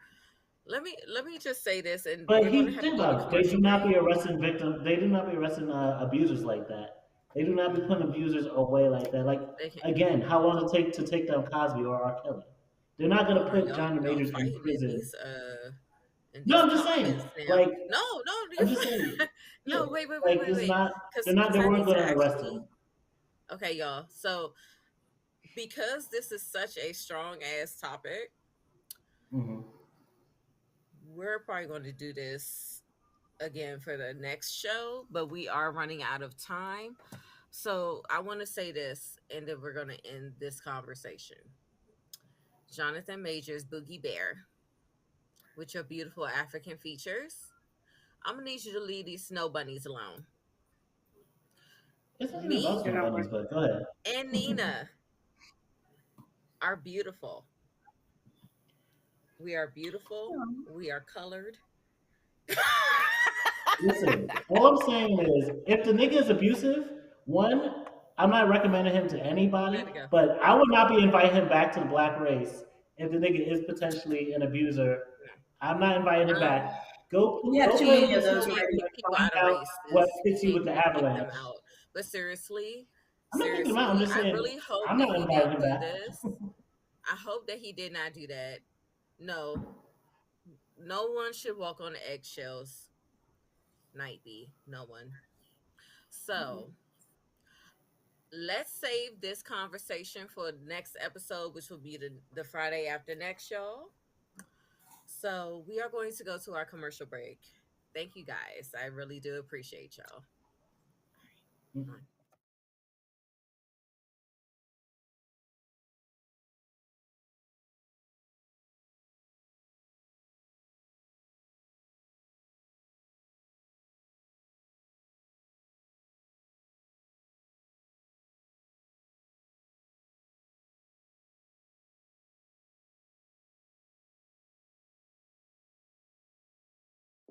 Let me just say this, and But we're gonna he have to think go to about it. They do commercial not break. be arresting victims. They do not be arresting abusers like that. They do not be putting abusers away like that. Like They can. again, how long it take to take down Cosby or R. Kelly? They're not gonna Hold on, put y'all. John Y'all Majors in fighting prison. in No, these I'm just saying. comments now. Like No, no, I'm just saying. Yeah, no. Wait, wait, wait, like wait, it's wait. not. Because They're not. because They I weren't need going to to arrest actually. him. Okay, y'all. So because this is such a strong ass topic, Hmm. we're probably going to do this again for the next show, but we are running out of time. So I want to say this, and then we're going to end this conversation. Jonathan Majors, Boogie Bear, with your beautiful African features. I'm gonna need you to leave these snow bunnies alone. It's not even about Me They're Snow not Bunnies, working. but go ahead. and Nina are beautiful. We are beautiful. We are colored. Listen, all I'm saying is, if the nigga is abusive, one, I'm not recommending him to anybody, Gotta go. but I would not be inviting him back to the black race if the nigga is potentially an abuser. I'm not inviting him Um, back. Go, We have go too play many with you of the you those snow can't already. bunnies kick and people find out of out what races. You hits you with can't the you kick them avalanche. out. But seriously, I'm not kicking him out. I'm seriously, just I saying really hope I'm that not he inviting didn't him do back. this. I hope that he did not do that. No, no one should walk on eggshells. Night B, no one. So let's save this conversation for the next episode, which will be the Friday after next, y'all. So we are going to go to our commercial break. Thank you guys. I really do appreciate y'all. All right.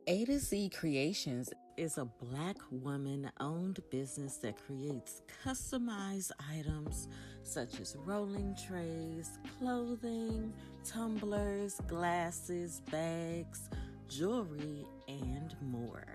A to Z Creations is a Black woman owned business that creates customized items such as rolling trays, clothing, tumblers, glasses, bags, jewelry, and more.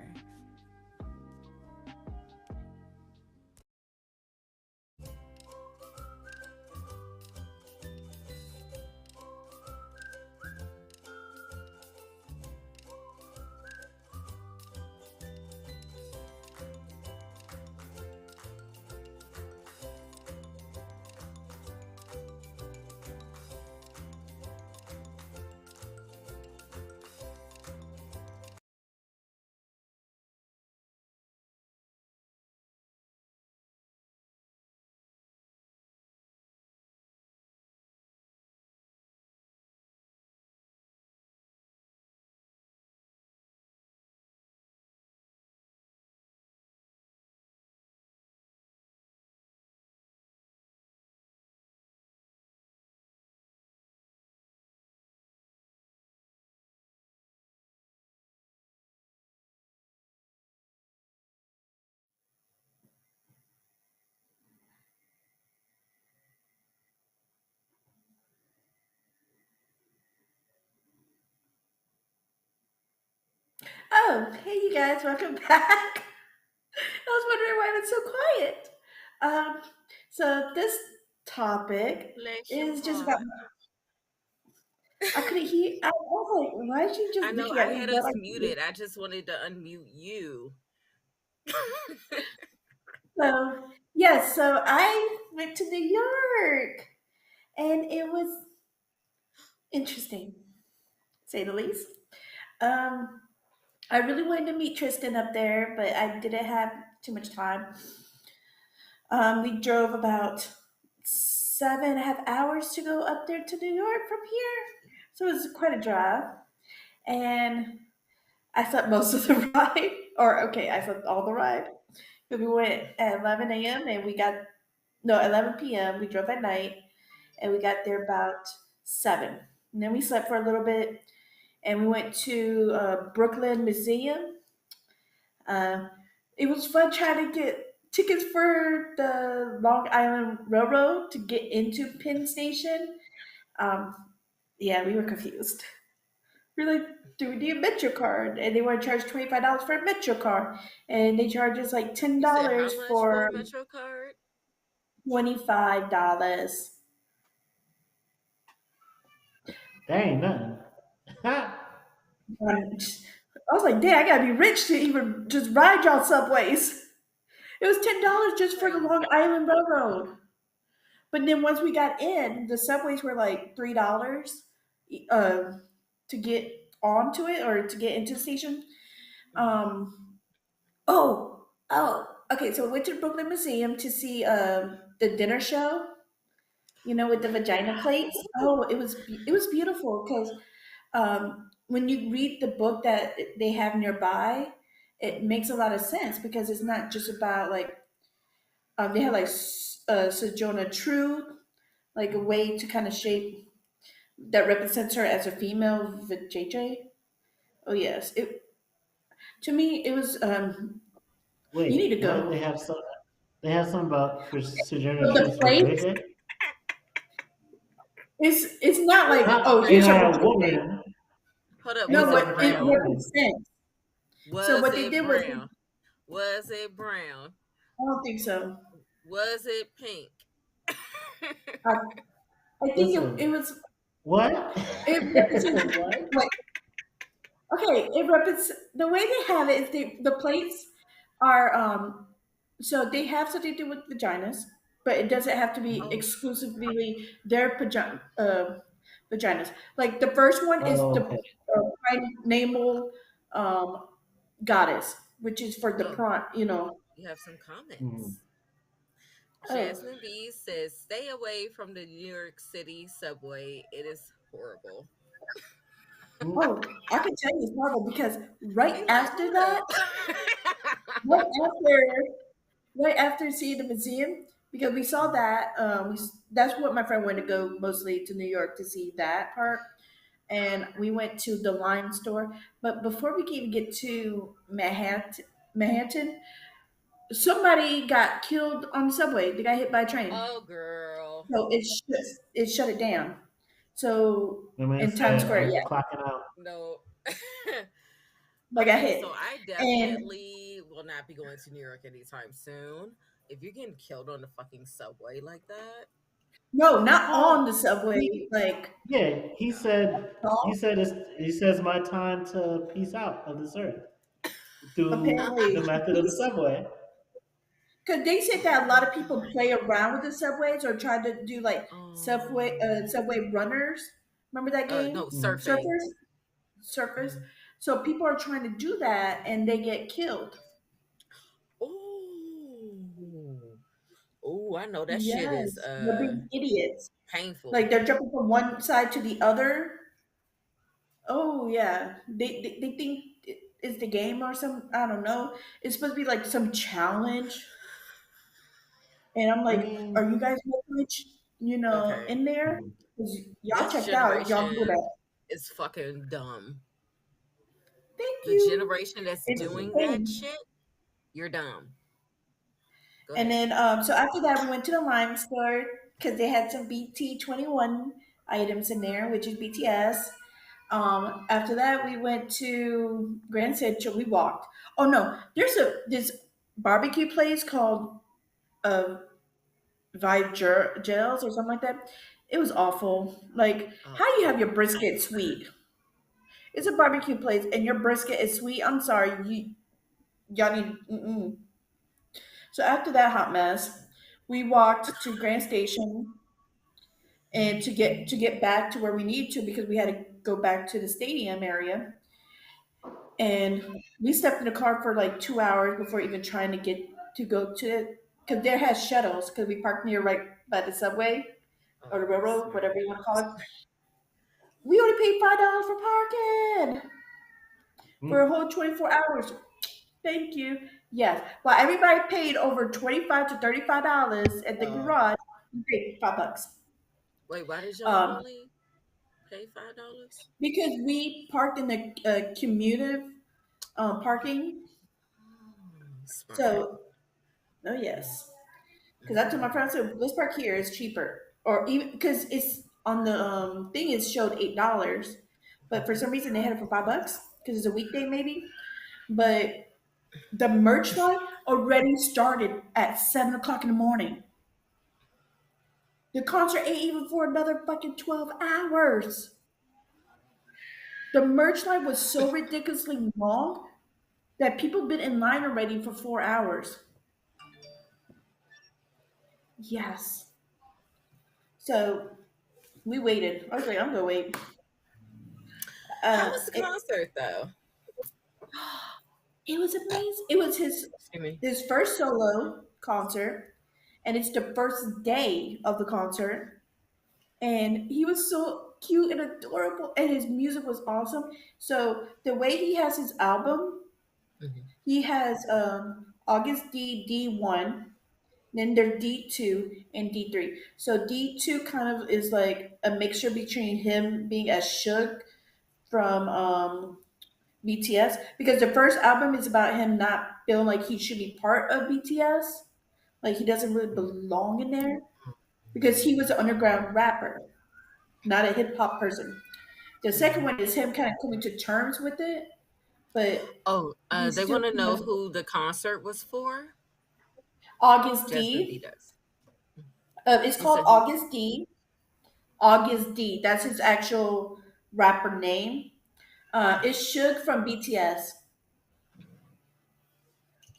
Oh, hey, you guys, welcome back. I was wondering why it's so quiet. So this topic Bless your is just about. heart. I couldn't hear. I was like, why is she just I know looking I at me? had But us like, muted. I just wanted to unmute you. so yes, so I went to New York, and it was interesting, to say the least. Um, I really wanted to meet Tristan up there, but I didn't have too much time. We drove about 7.5 hours to go up there to New York from here, so it was quite a drive. And I slept most of the ride, or okay, I slept all the ride. But we went at 11 a.m. and we got no 11 p.m. We drove at night and we got there about 7. And then we slept for a little bit, and we went to Brooklyn Museum. Uh, it was fun trying to get tickets for the Long Island Railroad to get into Penn Station. Um, yeah, we were confused. We're like, do we need a Metro card? And they want to charge $25 for a Metro card, and they charge us like ten You said how dollars much for for a Metro card? $25. That ain't nothing. I was like, dang, I gotta be rich to even just ride y'all subways. It was $10 just for the Long Crazy. Island Railroad. But then once we got in, the subways were like $3 uh, to get onto it or to get into the station. Hmm. Okay. So we went to the Brooklyn Museum to see the dinner show. With the vagina plates. Oh, it was beautiful because when you read the book that they have nearby, it makes a lot of sense because it's not just about like they had like Sojourner Truth, like a way to kind of shape that represents her as a female JJ. Oh yes, it to me it was. You need Wait, to what? go. They have something about for Sojourner So the Truth for plates, JJ. it's not Was like, it oh, They here's her brown? had a JJ. woman. Hold up. They No, Was had it but a it brown? woman. represents. So Was what they it did was, brown? Was it brown? I don't think so. Was it pink? I, I think it Listen, was what? it represents What? like okay, it represents the way they have it is the plates are so they have something to do with vaginas, but it doesn't have to be Oh, exclusively their vaginas. Like the first one is Oh, the okay. primal um, goddess, which is for the oh, prawn. you have some Hmm. comments. Oh, Jasmine B says, "Stay away from the New York City subway. It is horrible." Hmm. oh, I can tell you it's horrible because He right like, after hold that, up. right after right after seeing the museum, because we saw that that's what my friend wanted to go mostly to New York to see that part, and we went to the Lime store. But before we can even get to Manhattan, somebody got killed on the subway. They got hit by a train, Oh, girl. so it shut it down. So The man in Times said, Square, "I'm yeah, clocking out." No. I got Okay, hit, so I and definitely will not be going to New York anytime soon. If you're getting killed on the fucking subway like that, no, not on the Well, subway, like yeah, he no, said he says my time to peace out of this earth through apparently. the method of the subway. Because they said that a lot of people play around with the subways or try to do like um, subway runners. Remember that no, game? Mhm. surfing. Surfers. So people are trying to do that and they get killed. Oh, oh, I know that shit is Yes, they're being idiots. painful. Like they're jumping from one side to the other. Oh yeah, they think it's the game or some. I don't know. It's supposed to be like some challenge. And I'm I like, are mean, you guys much, Okay, in there? mhm. 'Cause y'all this checked out. Y'all do generation that. is fucking dumb. Thank The you. generation that's It's doing Listen, that pain. shit, you're dumb. Go And ahead. then, so after that, we went to the Lime store because they had some BT21 items in there, which is BTS. After that, we went to Grand Central. We walked. Oh no, there's this barbecue place called uh, Vibe Gels or something like that. It was awful. Like, how you have your Oh, brisket sweet? It's a barbecue place, and your brisket is sweet. I'm sorry, y'all need. Mm-mm. So after that hot mess, we walked to Grand Station and to get back to where we need to because we had to go back to the stadium area. And we stepped in the car for like 2 hours before even trying to get to go to it because there has shuttles because we parked near right by the subway or the oh, railroad, whatever you smart. want to call it. We only paid $5 for parking for a mm, whole 24 hours. Thank you. Yes. While everybody paid over $25 to $35 at the Uh, garage, we paid $5. Wait, why did y'all Um, only pay $5? because we parked in the commutative parking. Smart. So, oh yes, because I told my friend, so let's park here. It's cheaper, or even because it's on the thing. It showed $8, but for some reason they had it for $5 because it's a weekday maybe. But the merch line already started at 7 o'clock in the morning. The concert ain't even for another fucking 12 hours. The merch line was so ridiculously long that people been in line already for 4 hours. Yes. So we waited. I was like, I'm gonna wait. How was the It, concert though? it was amazing. It was Excuse me. his first solo concert, and it's the first day of the concert. And he was so cute and adorable, and his music was awesome. So the way he has his album, Mhm. he has August D1, then there's D2 and D3. So D2 kind of is like a mixture between him being a Suge from BTS, because the first album is about him not feeling like he should be part of BTS, like he doesn't really belong in there because he was an underground rapper, not a hip hop person. The second one is him kind of coming to terms with it, but Oh, he's they still want to kind know of who the concert was for. August Jasmine B D. does. It's You called said who? August D. August D. That's his actual rapper name. It's Suge from BTS.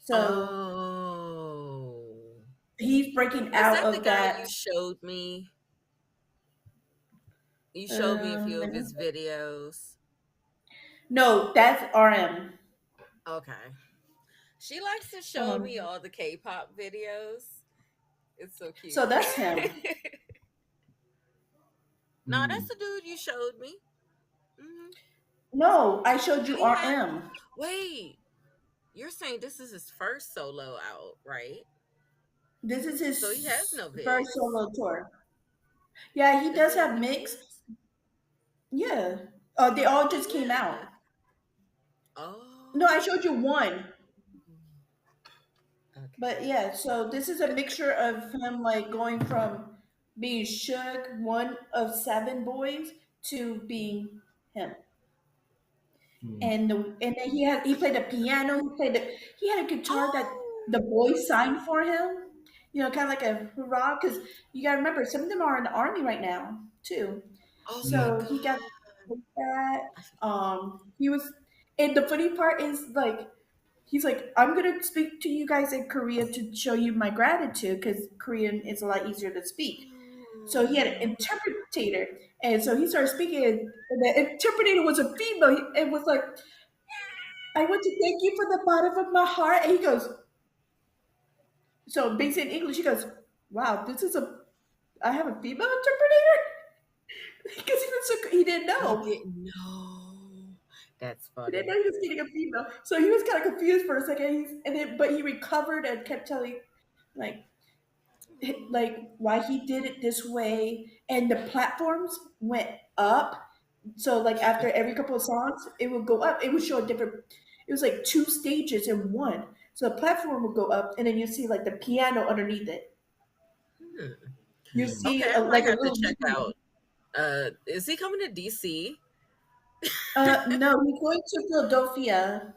So Oh, he's breaking is out that the of guy that. you showed me? You showed me a few of his videos. No, that's RM. Okay. She likes to show me Um, all the K-pop videos. It's so so cute. that's him. No, Hmm. that's the dude you showed me. Hmm. No, I showed you He had. RM. Wait, you're saying this is his first solo out, right? This is So he has his no first vids. solo tour. Yeah, he Does does he have have any mix. vids? Yeah. They all Oh just came out. yeah. No, I Oh. showed you one. But Okay. yeah, so this is a mixture of him like going from being Suge, one of seven boys, to being him. Hmm. And then he played the piano, he had a guitar that Oh. the boys signed for him. You know, kind of like a hurrah, because you gotta remember some of them are in the army right now too. Oh my Yeah. So he got god. that. I forgot. He was, and the funny part is like he's like, I'm gonna speak to you guys in Korea to show you my gratitude because Korean is a lot easier to speak. So he had an Oh. interpreter, and so he started speaking, and the interpreter was a female. It was like, I want to thank you from the bottom of my heart. And he goes, so basically in English, he goes, wow, this is I have a female interpreter? Because he didn't He know. didn't know. That's He didn't funny. know he was getting a female. So he was kind of confused for a second. But he recovered and kept telling, like, why he did it this way, and the platforms went up. So like after every couple of songs it would go up, it would show a different, it was like two stages in one. So the platform would go up and then you see like the piano underneath it. Hmm. You Hmm. see Okay, I might like a have to little check video. out. Is he coming to DC? No, he's going to Philadelphia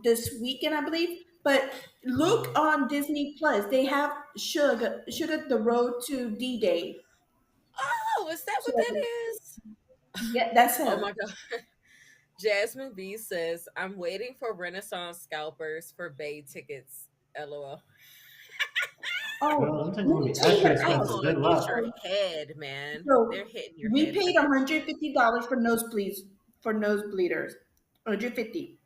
this weekend I believe, but look Oh. on Disney Plus, they have Sugar the Road to D-Day. Oh, is that what that So is? yeah, that's Oh him. my god. Jasmine B says, I'm waiting for Renaissance scalpers for Bay tickets. LOL. Girl, Oh, them things let gonna me be tell you extra the They cost. expensive. gonna Good get luck. your So, head, man. They're so hitting your we head paid pretty much. $150 for nosebleeds, for nosebleeders. 150.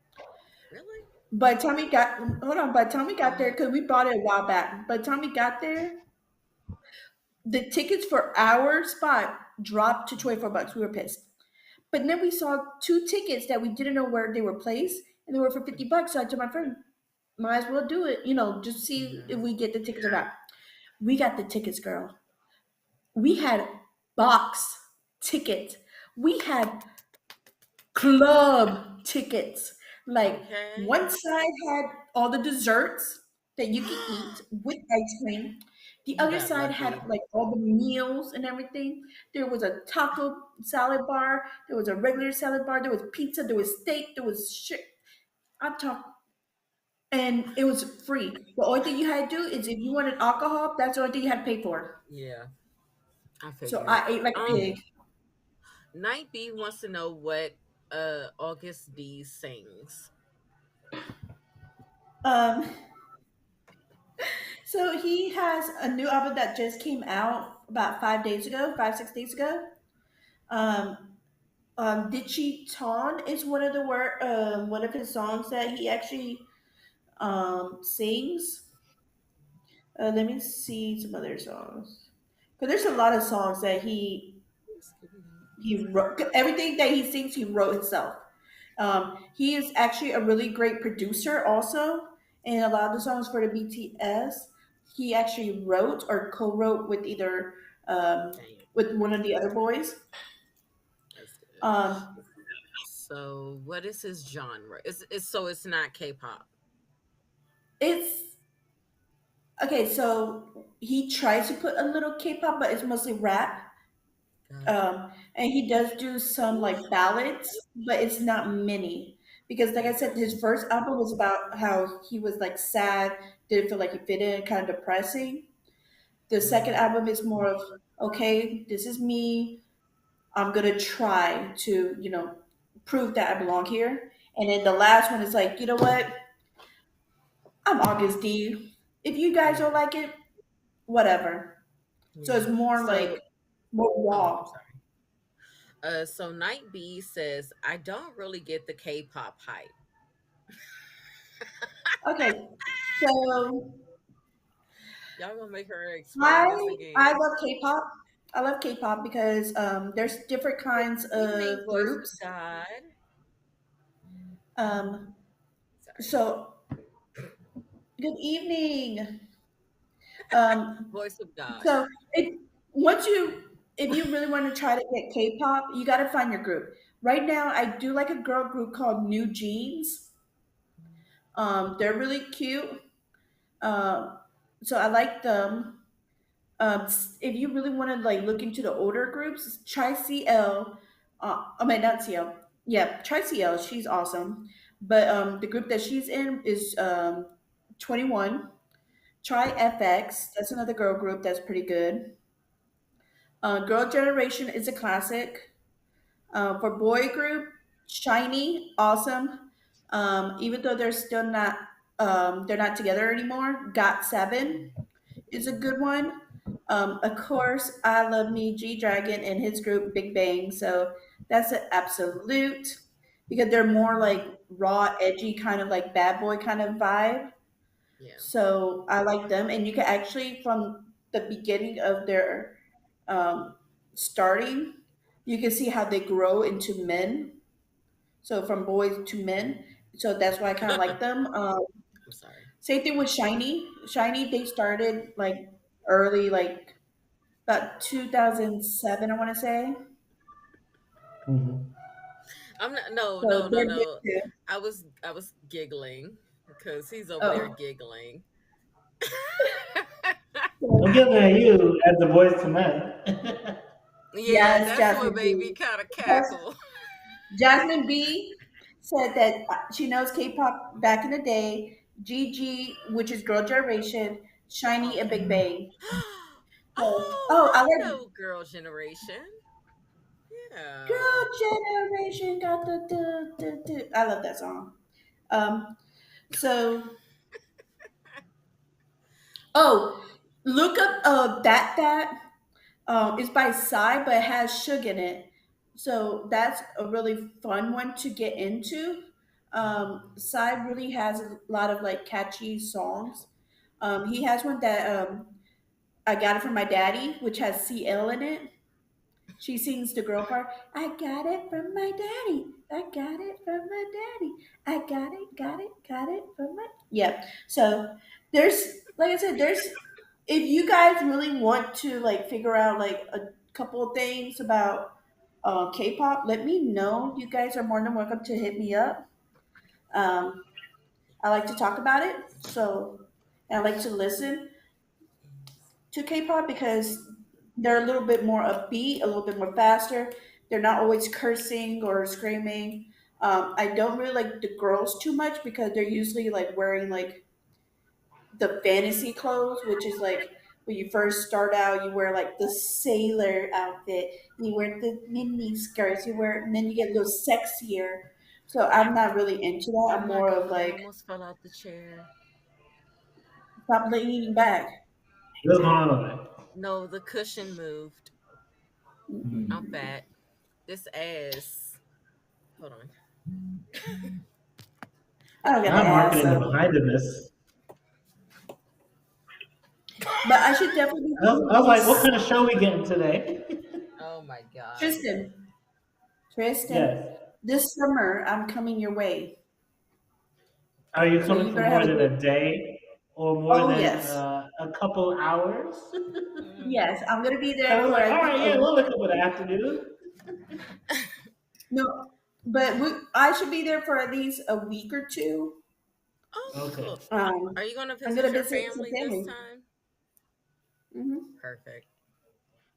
Really? By the time we got, hold on, by the time we got there, Oh. because we bought it a while back. By the time we got there, the tickets for our spot dropped to $24. We were pissed. But then we saw two tickets that we didn't know where they were placed, and they were for $50. So I told my friend, might as well do it, just see if Mhm. we get the tickets or not. We got the tickets, girl. We had box. tickets. We had club tickets. Like Okay. one side had all the desserts that you could eat with ice cream. The You other got side had lucky. like all the meals and everything. There was a taco salad bar. There was a regular salad bar. There was pizza. There was steak. There was shit. I'm talking, and it was free. The only thing you had to do is if you wanted alcohol, that's the only thing you had to pay for. Yeah, I So figured. I ate like a pig. Night B wants to know what August D sings. Um, so he has a new album that just came out about 5 days ago, 5, 6 days ago. Um, Ditchy Ton is one of his songs that he actually sings. Let me see some other songs. Because there's a lot of songs that he wrote. Everything that he sings, he wrote himself. He is actually a really great producer, also, and a lot of the songs for the BTS he actually wrote or co-wrote with either Damn, with one of the other boys. that's good. Um, So, what is his genre? It's so it's not K-pop. it's okay. So he tries to put a little K-pop, but it's mostly rap. Got it. And he does do some Ooh, like ballads, but it's not many because, like I said, okay. his first album was about how he was like sad, didn't feel like he fit in, kind of depressing. The second Mm, album is more of, okay, this is me. I'm gonna try to, prove that I belong here. And then the last one is like, you know what? I'm August D. If you guys yeah, don't like it, whatever. So yeah. it's more So, like more oh, I'm raw. sorry. So Night B says, I don't really get the K-pop hype. Okay, so Y'all gonna make her explain this I again? love K-pop. I love K-pop because there's different kinds Good evening, of voice of groups. God. Um, Sorry, so good evening. Um, voice of God. so once if you really want to try to get K-pop, you got to find your group. Right now, I do like a girl group called New Jeans. They're really cute. Um, so I like them. If you really want to like look into the older groups, try CL. I mean not CL. Yeah, try CL. She's awesome. But the group that she's in is 21. Try FX. That's another girl group that's pretty good. Girl Generation is a classic. For boy group, Shiny, awesome. Even though they're not together anymore. Got Seven is a good one. Of course, I love me G Dragon and his group Big Bang. So that's an absolute because they're more like raw, edgy, kind of like bad boy kind of vibe. Yeah. So I like them, and you can actually from the beginning of their um, starting, you can see how they grow into men. So from boys to men. So that's why I kind of like them. I'm sorry. Same thing with Shiny. Shiny, they started like early, like about 2007, I want to say. Hmm. I'm not. No, So no, no, they're good no. too. I was giggling because he's over there Oh, giggling. I'm so getting at you as the voice to men. Yeah, yes, that's what Jasmine made me B. kind of Yes, cackle. Jasmine B said that she knows K-pop back in the day. Gigi, which is Girl Generation, Shiny, and Big Okay. Bang. So, Oh, oh, I I like know Girl Generation. Yeah. Girl Generation. Got the. I love that song. Um, so oh, look up that it's by Psy, but it has Suge in it. So that's a really fun one to get into. Psy really has a lot of like catchy songs. He has one that I got it from my daddy, which has CL in it. She sings the girl part. I got it from my daddy. I got it from my daddy. I got it from my. Yeah. So there's, like I said, there's, if you guys really want to like figure out like a couple of things about K-pop, let me know. You guys are more than welcome to hit me up. Um, I like to talk about it, so and I like to listen to K-pop because they're a little bit more upbeat, a little bit more faster. They're not always cursing or screaming. I don't really like the girls too much because they're usually like wearing like the fantasy clothes, which is like when you first start out, you wear like the sailor outfit, you wear the mini skirts, you wear, and then you get a little sexier. So I'm not really into that. Oh I'm my more of god, I like almost fell out the chair. stop leaning back. What's going on? No, the cushion moved. I'm Hmm. fat. This ass. Hold on. I don't got the Not ass, marketing the so behindness. but I should definitely I do was like, what this. kind of show we getting today? Oh my god. Tristan, Tristan, Yes. this summer I'm coming your way, Are you so coming you for better have more a than good. a day or more Oh than yes, a couple hours? yes, I'm gonna be I there was for like, all I think right, a yeah, we'll look up in the afternoon. no, but I should be there for at least a week or two. Oh, Okay. cool. Um, Are you going to I'm visit gonna your visit some family this family. time? Hmm. Perfect.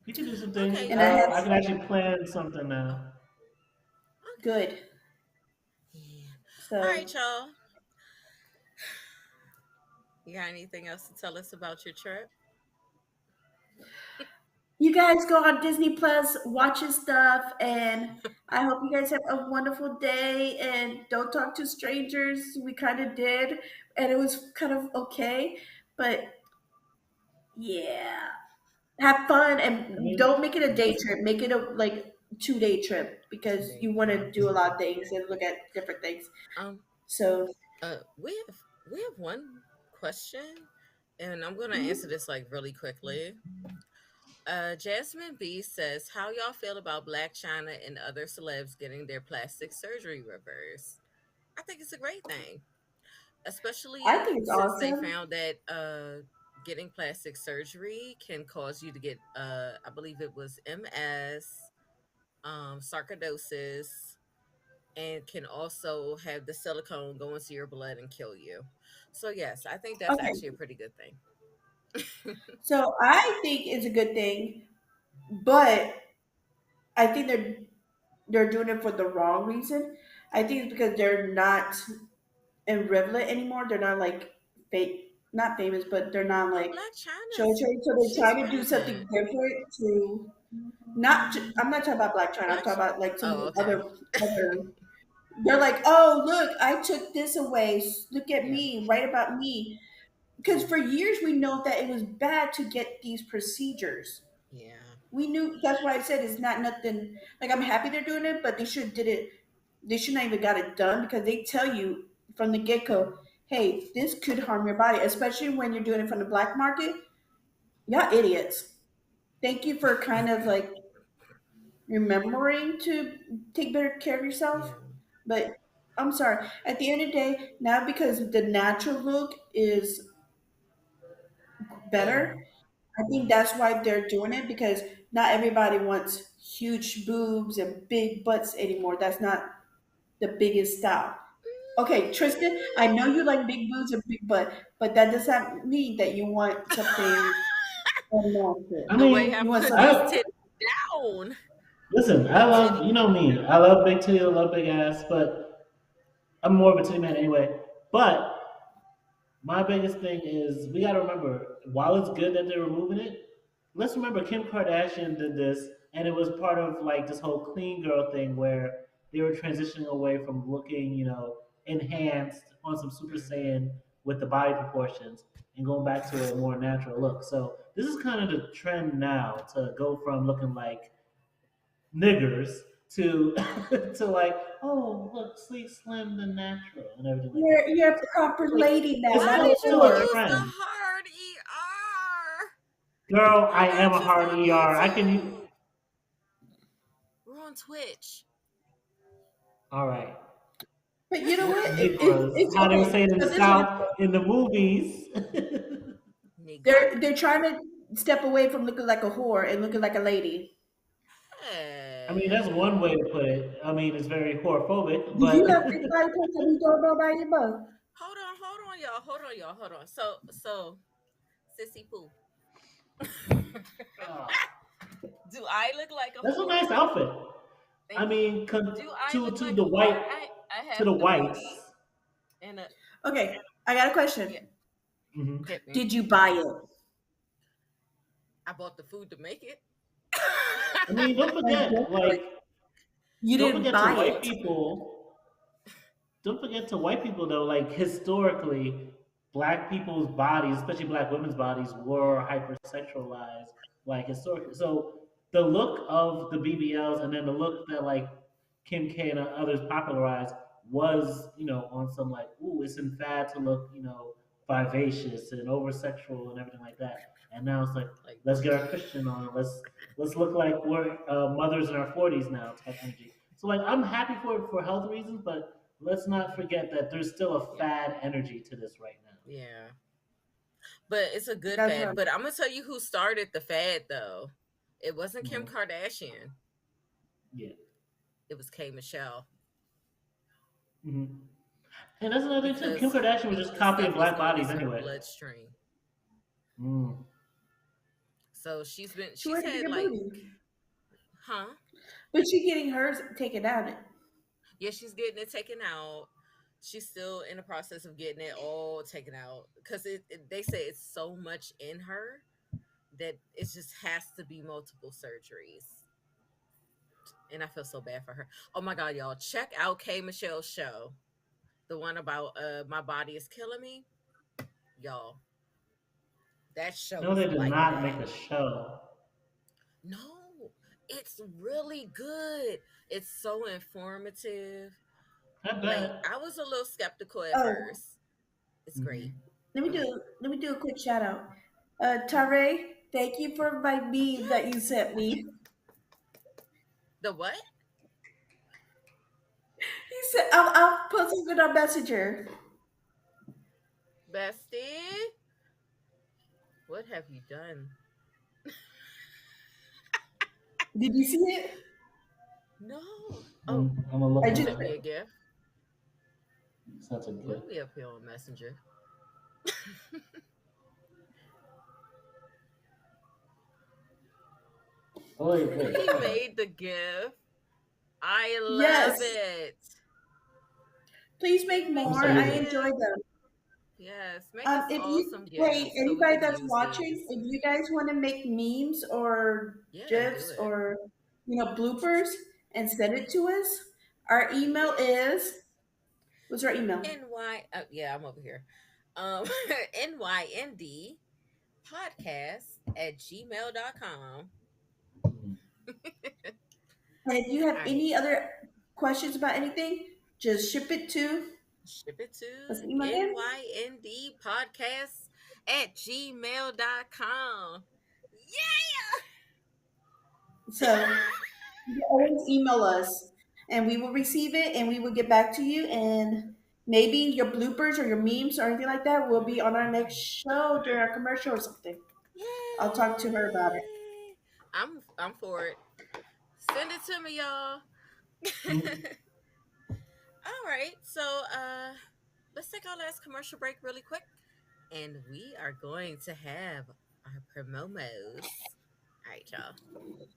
You can do some things. Okay, And I have I guys. can actually plan something now. Okay. good. Yeah. All So right, y'all. You got anything else to tell us about your trip? you guys go on Disney Plus, watch his stuff, and I hope you guys have a wonderful day. And don't talk to strangers. We kind of did, and it was kind of okay, but yeah, have fun I and mean, don't make it a day trip. Make it a like 2 day trip Two because day. you want to do a lot of things and look at different things. Um. So We have one question, and I'm gonna answer mhm. this like really quickly. Jasmine B says, "How y'all feel about Black China and other celebs getting their plastic surgery reversed?" I think it's a great thing, I especially think it's since they awesome. found that getting plastic surgery can cause you to get, I believe it was MS, sarcoidosis, and can also have the silicone go into your blood and kill you. So yes, I think that's Okay, actually a pretty good thing. so I think it's a good thing, but I think they're doing it for the wrong reason. I think it's because they're not in Rivlet anymore. They're not like fake, not famous, but they're not But like Black show China's, trade. So they're she's trying to do something relevant. different to not. I'm not talking about Black China. I'm Black, talking about like some of oh the okay, other. They're like, oh look, I took this away. Look at yeah, me, write about me. Because for years we know that it was bad to get these procedures. yeah. We knew that's why I said it's not nothing. Like I'm happy they're doing it, but they should did it. They should not even got it done because they tell you from the get go, hey, this could harm your body, especially when you're doing it from the black market. Y'all idiots. Thank you for kind of like remembering to take better care of yourself. Yeah. But I'm sorry. At the end of the day, now because the natural look is Yeah. better, I think that's why they're doing it because not everybody wants huge boobs and big butts anymore. That's not the biggest style. Okay, Tristan, I know you like big boobs and big butt, but that does not mean that you want something I unnatural. The way mean, You I want put something. this I tip down, listen. I love, titty you know me. I love big titty. I love big ass, but I'm more of a titty man anyway. But my biggest thing is we got to remember while it's good that they're removing it, let's remember Kim Kardashian did this, and it was part of like this whole clean girl thing where they were transitioning away from looking, enhanced on some Super down. Saiyan with the body proportions and going back to a more natural look. So this is kind of the trend now to go from looking like niggers to to like, oh look, sleek, slim, and natural, and everything like that. You're a proper Like lady now, it's Why not a still did you still a whore. use the trend. hard ER? Girl, We're I am a watching hard on ER. I can. YouTube. We're on Twitch. All right. But you know what? Negroes, It's how they were okay. saying in the Put this way, South in the movies. they're Negro. trying to step away from looking like a whore and looking like a lady. I I mean, that's one way to put it. I mean, it's very horophobic, Do you but have big body parts that we don't know about your both? Hold on, y'all. Hold on, y'all. Hold on. So, Sissy Pooh, do I look like a that's a nice whore? outfit. I Thank you. mean, Do I to look to like the a whore? white I to have the the whites. booty and a Okay, I got a question. yeah. Hmm. Hit me. Did you buy it? I bought the food to make it. I mean, Like, just- you don't didn't forget to buy I it. white bought the food. people. Don't forget to white people though. Like historically, black people's bodies, especially black women's bodies, were hypersexualized. Like historically, so the look of the BBLs and then the look that like Kim K and others popularized was, on some like, ooh, it's in fad to look, vivacious and over sexual and everything like that. And now it's like, Like let's get our Christian on. Let's look like we're mothers in our 40s now type energy. So like, I'm happy for health reasons, but let's not forget that there's still a yeah, fad energy to this right now. yeah. But it's a good That's fad. right. But I'm gonna tell you who started the fad though. It wasn't Kim Mhm. Kardashian. Yeah. It was K Michelle Hmm. And that's another thing too. Kim because Kardashian was just the copying stuff was black going bodies into her anyway. bloodstream. Mm. So She she's went to had get like, booty, huh? but she getting hers taken out. Yeah, she's getting it taken out. She's still in the process of getting it all taken out because they say it's so much in her that it just has to be multiple surgeries. And I feel so bad for her. Oh my god, y'all, check out K Michelle's show, the one about my body is killing me. Y'all, that show No, is they did like not make that. a show. No, it's really good. It's so informative. I Like, bet. I was a little skeptical at Oh, first. It's Hmm. great. let me do a quick shout out. Tare, thank you for my meme that you Yes. sent me. The what? He said, I'll post it on Messenger. Bestie? What have you done? Did you see it? No. Oh, I'm gonna look I you just sent now. me a gift. Such a What gift. are we up here on Messenger? Oh wait. He made the gift. I love yes. it. Please He make I'm more. making a I saving. enjoy gift. them. Yes, make us If all you some Hey, gifts so we anybody can that's use watching, these. if you guys want to make memes or Yeah, do gifs it. or bloopers and send it to us, our email is what's our email? Yeah, I'm over here. Um, NYND podcast at gmail.com. Mhm. And if you have All right. any other questions about anything, just ship it to Ship it what's the to email again? NYND podcast at gmail.com. So you can always email us and we will receive it and we will get back to you and maybe your bloopers or your memes or anything like that will be on our next show during our commercial or something. I'll talk to her about it. Yay! I'm for it. Send it to me, y'all. Mhm. All right. So let's take our last commercial break really quick. And we are going to have our promos. All right, y'all.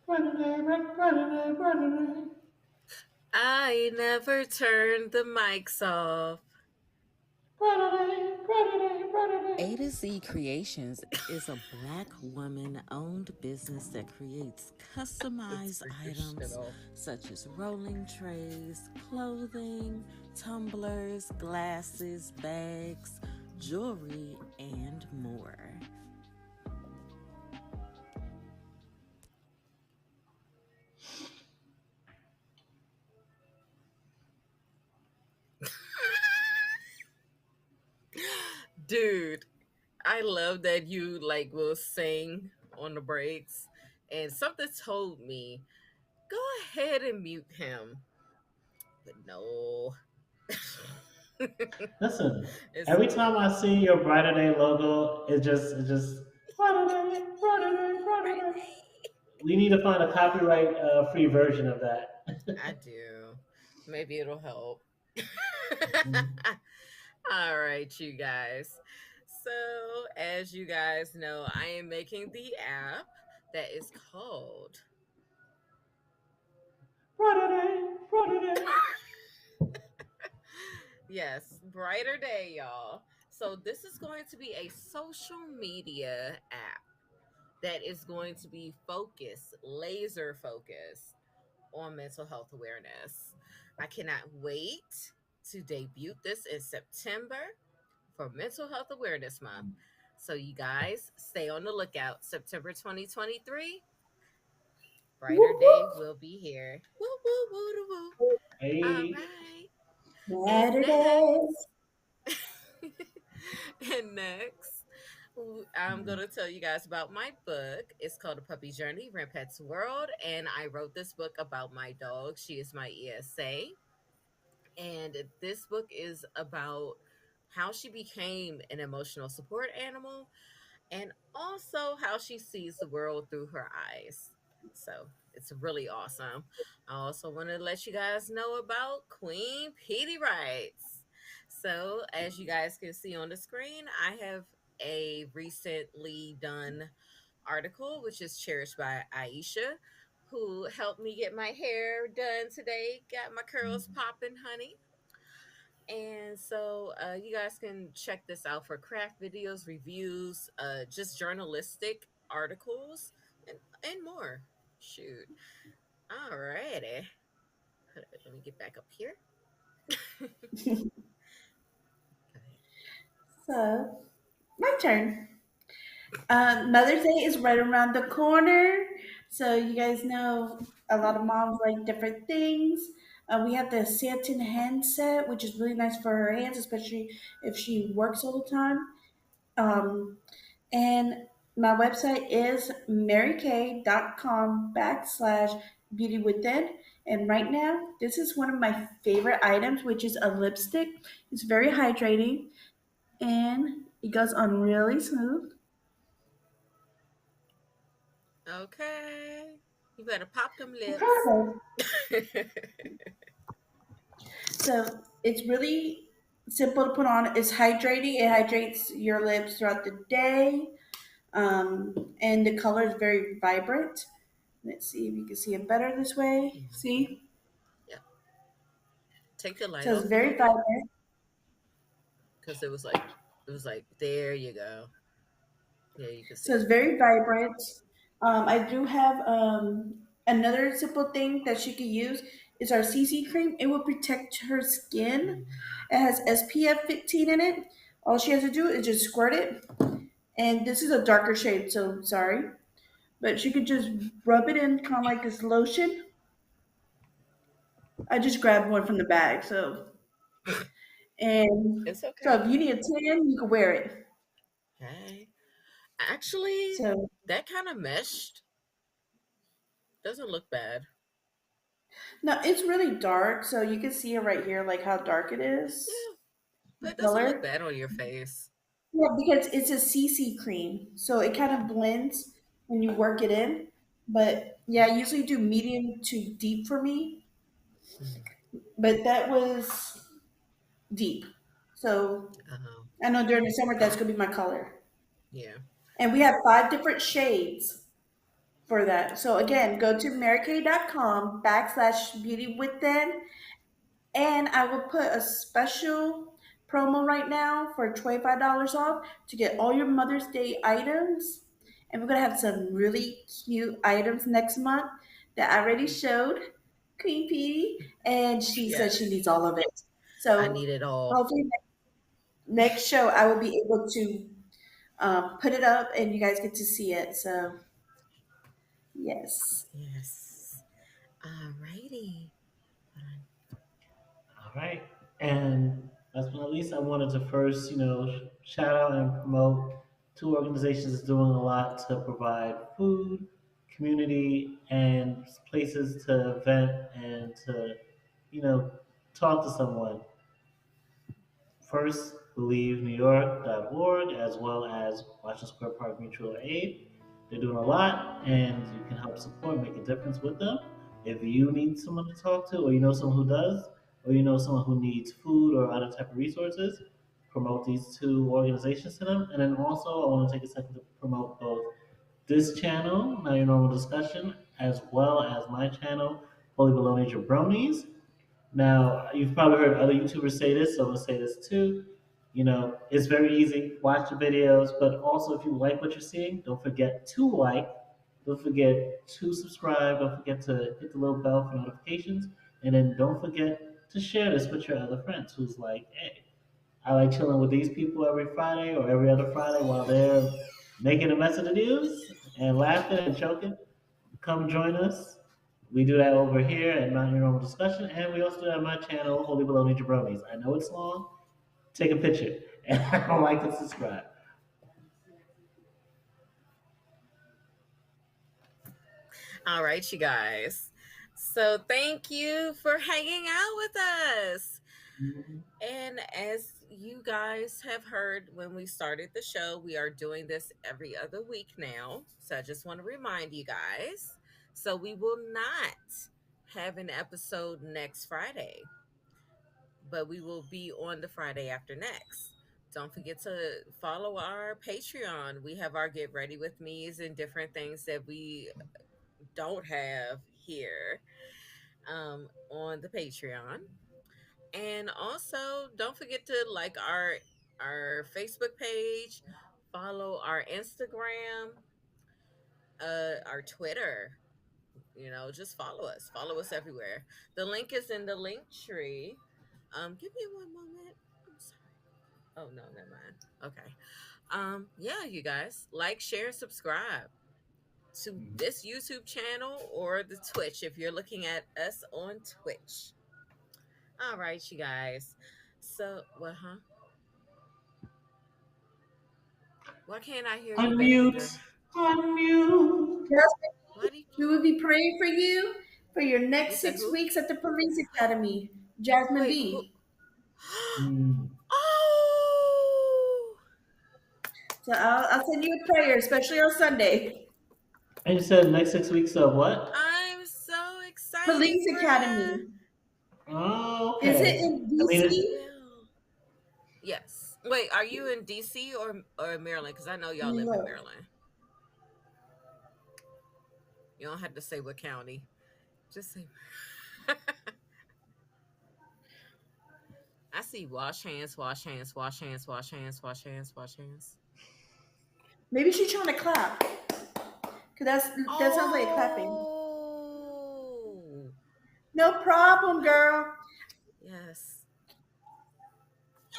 Running, running, running. I never turned the mics off. A to Z Creations is a Black woman owned business that creates Let's customized freak this shit items off. such as rolling trays, clothing, tumblers, glasses, bags, jewelry, and more. Dude, I love that you like will sing on the breaks. And something told me, go ahead and mute him. But no. Listen, It's every too time I see your Brighter Day logo, it just Brighter Day, Brighter Day, Brighter Day. We need to find a copyright free version of that. I do. Maybe it'll help. Mhm. All right, you guys. So, as you guys know, I am making the app that is called Brighter Day, Brighter Day. yes, Brighter Day, y'all. So, this is going to be a social media app that is going to be focused, laser focused on mental health awareness. I cannot wait to debut this in September for Mental Health Awareness Month. So, you guys, stay on the lookout. September 2023, Brighter Whoop, Day whoop. will be here. Woo, woo, woo, woo, woo. All Hey, right. And Saturdays. next, and next, I'm going to tell you guys about my book. It's called A Puppy Journey, Rampet's World. And I wrote this book about my dog. She is my ESA. And this book is about how she became an emotional support animal and also how she sees the world through her eyes. So it's really awesome. I also want to let you guys know about Queen Pedii rights. So, as you guys can see on the screen, I have a recently done article, which is cherished by Aisha, who helped me get my hair done today. Got my curls popping, honey. And so you guys can check this out for craft videos, reviews, just journalistic articles, and more. Shoot. Alrighty. Let me get back up here. Go ahead. So, my turn. Mother's Day is right around the corner. So, you guys know a lot of moms like different things. We have the satin hand set, which is really nice for her hands, especially if she works all the time. Um, and my website is marykay.com /beauty within. And right now, this is one of my favorite items, which is a lipstick. It's very hydrating and it goes on really smooth. Okay. You better pop them I'm proud lips. of it. So it's really simple to put on. It's hydrating. It hydrates your lips throughout the day. And the color is very vibrant. Let's see if you can see it better this way. Mhm. See? Yep. Take the light So it's off a little very bit vibrant. because it was like there you go. Yeah, you can see So it's it. very vibrant. I do have another simple thing that she could use is our CC cream. It will protect her skin. Mhm. It has SPF 15 in it. All she has to do is just squirt it. And this is a darker shade, so sorry. But she could just rub it in kind of like this lotion. I just grabbed one from the bag. And It's okay. so if you need a tan, you can wear it. Hey. Actually, So that kind of meshed doesn't look bad. no, it's really dark. So you can see it right here, like how dark it is, Yeah, but the it doesn't look color. bad on your face. Yeah, because it's a CC cream, so it kind of blends when you work it in. But yeah, I usually do medium to deep for me, Mhm. but that was deep. So Oh, I know during the summer that's gonna be my color. yeah. And we have 5 different shades. for that. So again, go to marykay.com /beautywithin, and I will put a special promo right now for $25 off to get all your Mother's Day items. And we're gonna have some really cute items next month that I already showed Queen Pedii, and she said she Yes, needs all of it. I So need it all. hopefully next show I will be able to put it up and you guys get to see it. So yes. Yes. Alrighty. All right. And last but not least, I wanted to first, shout out and promote two organizations that's doing a lot to provide food, community, and places to vent and to, you know, talk to someone. First, BelieveNewYork.org, as well as Washington Square Park Mutual Aid. They're doing a lot, and you can help support, make a difference with them. If you need someone to talk to, or you know someone who does, or you know someone who needs food or other type of resources, promote these two organizations to them. And then also, I want to take a second to promote both this channel, Now Your Normal Discussion, as well as my channel, Holy Baloney Jabronis. Now, you've probably heard other YouTubers say this, so I'm gonna say this too. It's very easy. Watch the videos, but also if you like what you're seeing, don't forget to like, don't forget to subscribe, don't forget to hit the little bell for notifications, and then don't forget to share this with your other friends who's like, hey, I like chilling with these people every Friday or every other Friday while they're making a mess of the news and laughing and joking. Come join us. We do that over here at Not Your Normal Discussion, and we also do that on my channel, Holy Baloney Jabronis. I know it's long. Take a picture and like and subscribe. All right, you guys. So thank you for hanging out with us. Mhm. And as you guys have heard when we started the show, we are doing this every other week now. So I just want to remind you guys. So we will not have an episode next Friday, but we will be on the Friday after next. Don't forget to follow our Patreon. We have our Get Ready With Me's and different things that we don't have here on the Patreon. And also, don't forget to like our Facebook page, follow our Instagram, our Twitter. Just follow us. Follow us everywhere. The link is in the link tree. Give me one moment. I'm sorry. Oh no, never mind. Okay. Yeah, you guys, like, share, and subscribe to this YouTube channel or the Twitch if you're looking at us on Twitch. All right, you guys. So, what, huh? Why can't I hear you, baby girl? Unmute, unmute. Jasmine, Why do we will be praying for you for your you next said six who? weeks at the police academy. Jasmine Wait, who? B. Mm. Oh, So I'll send you a prayer, especially on Sunday. And you said next 6 weeks of what? I'm so excited Police for her. academy. Oh, Is it okay. in I mean, Yes, it, we DC? will. Yes. Wait, are you in DC or Maryland? Because I know y'all live in No. Maryland. You don't have to say what county. Just say. I see wash hands, wash hands, wash hands, wash hands, wash hands, wash hands. Maybe she's trying to clap. Cause that sounds like clapping. Oh, No problem, what? girl. Yes.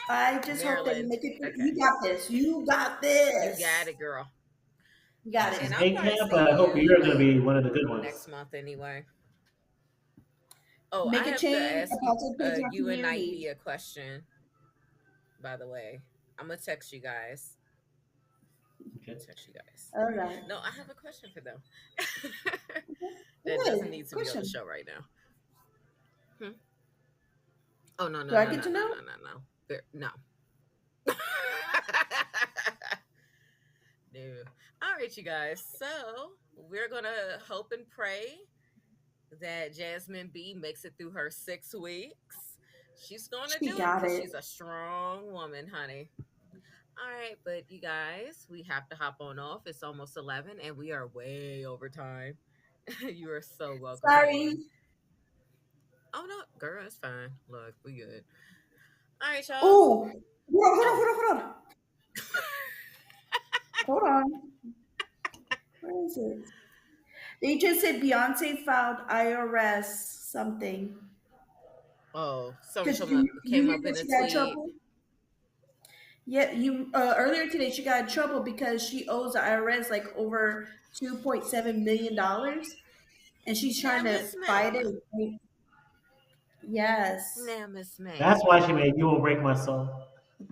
I just hope that you Maryland. make it through. Okay. You got this. You got You this. got it, girl. You got this it. And is I'll probably ACAB, but see I hope you you're going to be one of the good ones. next month anyway. Oh, I Make a have to chain, a ask you positive page in our you and Night be community. a question, by the way. I'm gonna text you guys. I'm Okay. gonna text you guys. All right. No, I have a question for them. That doesn't Good need to be on the question. show right now. Hmm? Oh no Do no I no get no to no know? no no no. No. No. All right, you guys. So we're gonna hope and pray that Jasmine B makes it through her 6 weeks. She's gonna She do it got because it. she's a strong woman, honey. All right, but you guys, we have to hop on off. It's almost 11 and we are way over time. You are so welcome, Sorry. Queen. Oh, no, girl, it's fine. Look, we good. All right, y'all. Oh, Oh. hold on. Hold on. Where is it? They just said Beyonce filed IRS something. Oh, something Because you, came hear up that in a she got in tweet. trouble? Yeah, you earlier today she got in trouble because she owes the IRS like over $2.7 million, and she's Now, trying to Miss fight May. it. Yes. Now, Miss That's May. why she made "You Won't Break My Soul."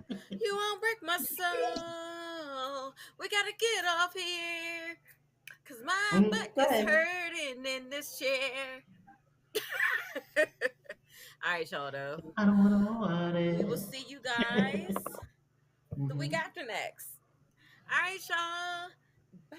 You won't break my soul. We gotta get off here. Cause my butt Mm. Go is ahead. hurting in this chair. All right, y'all, though. I don't want We will it. see you guys the week Mhm. after next. All right, y'all. Bye.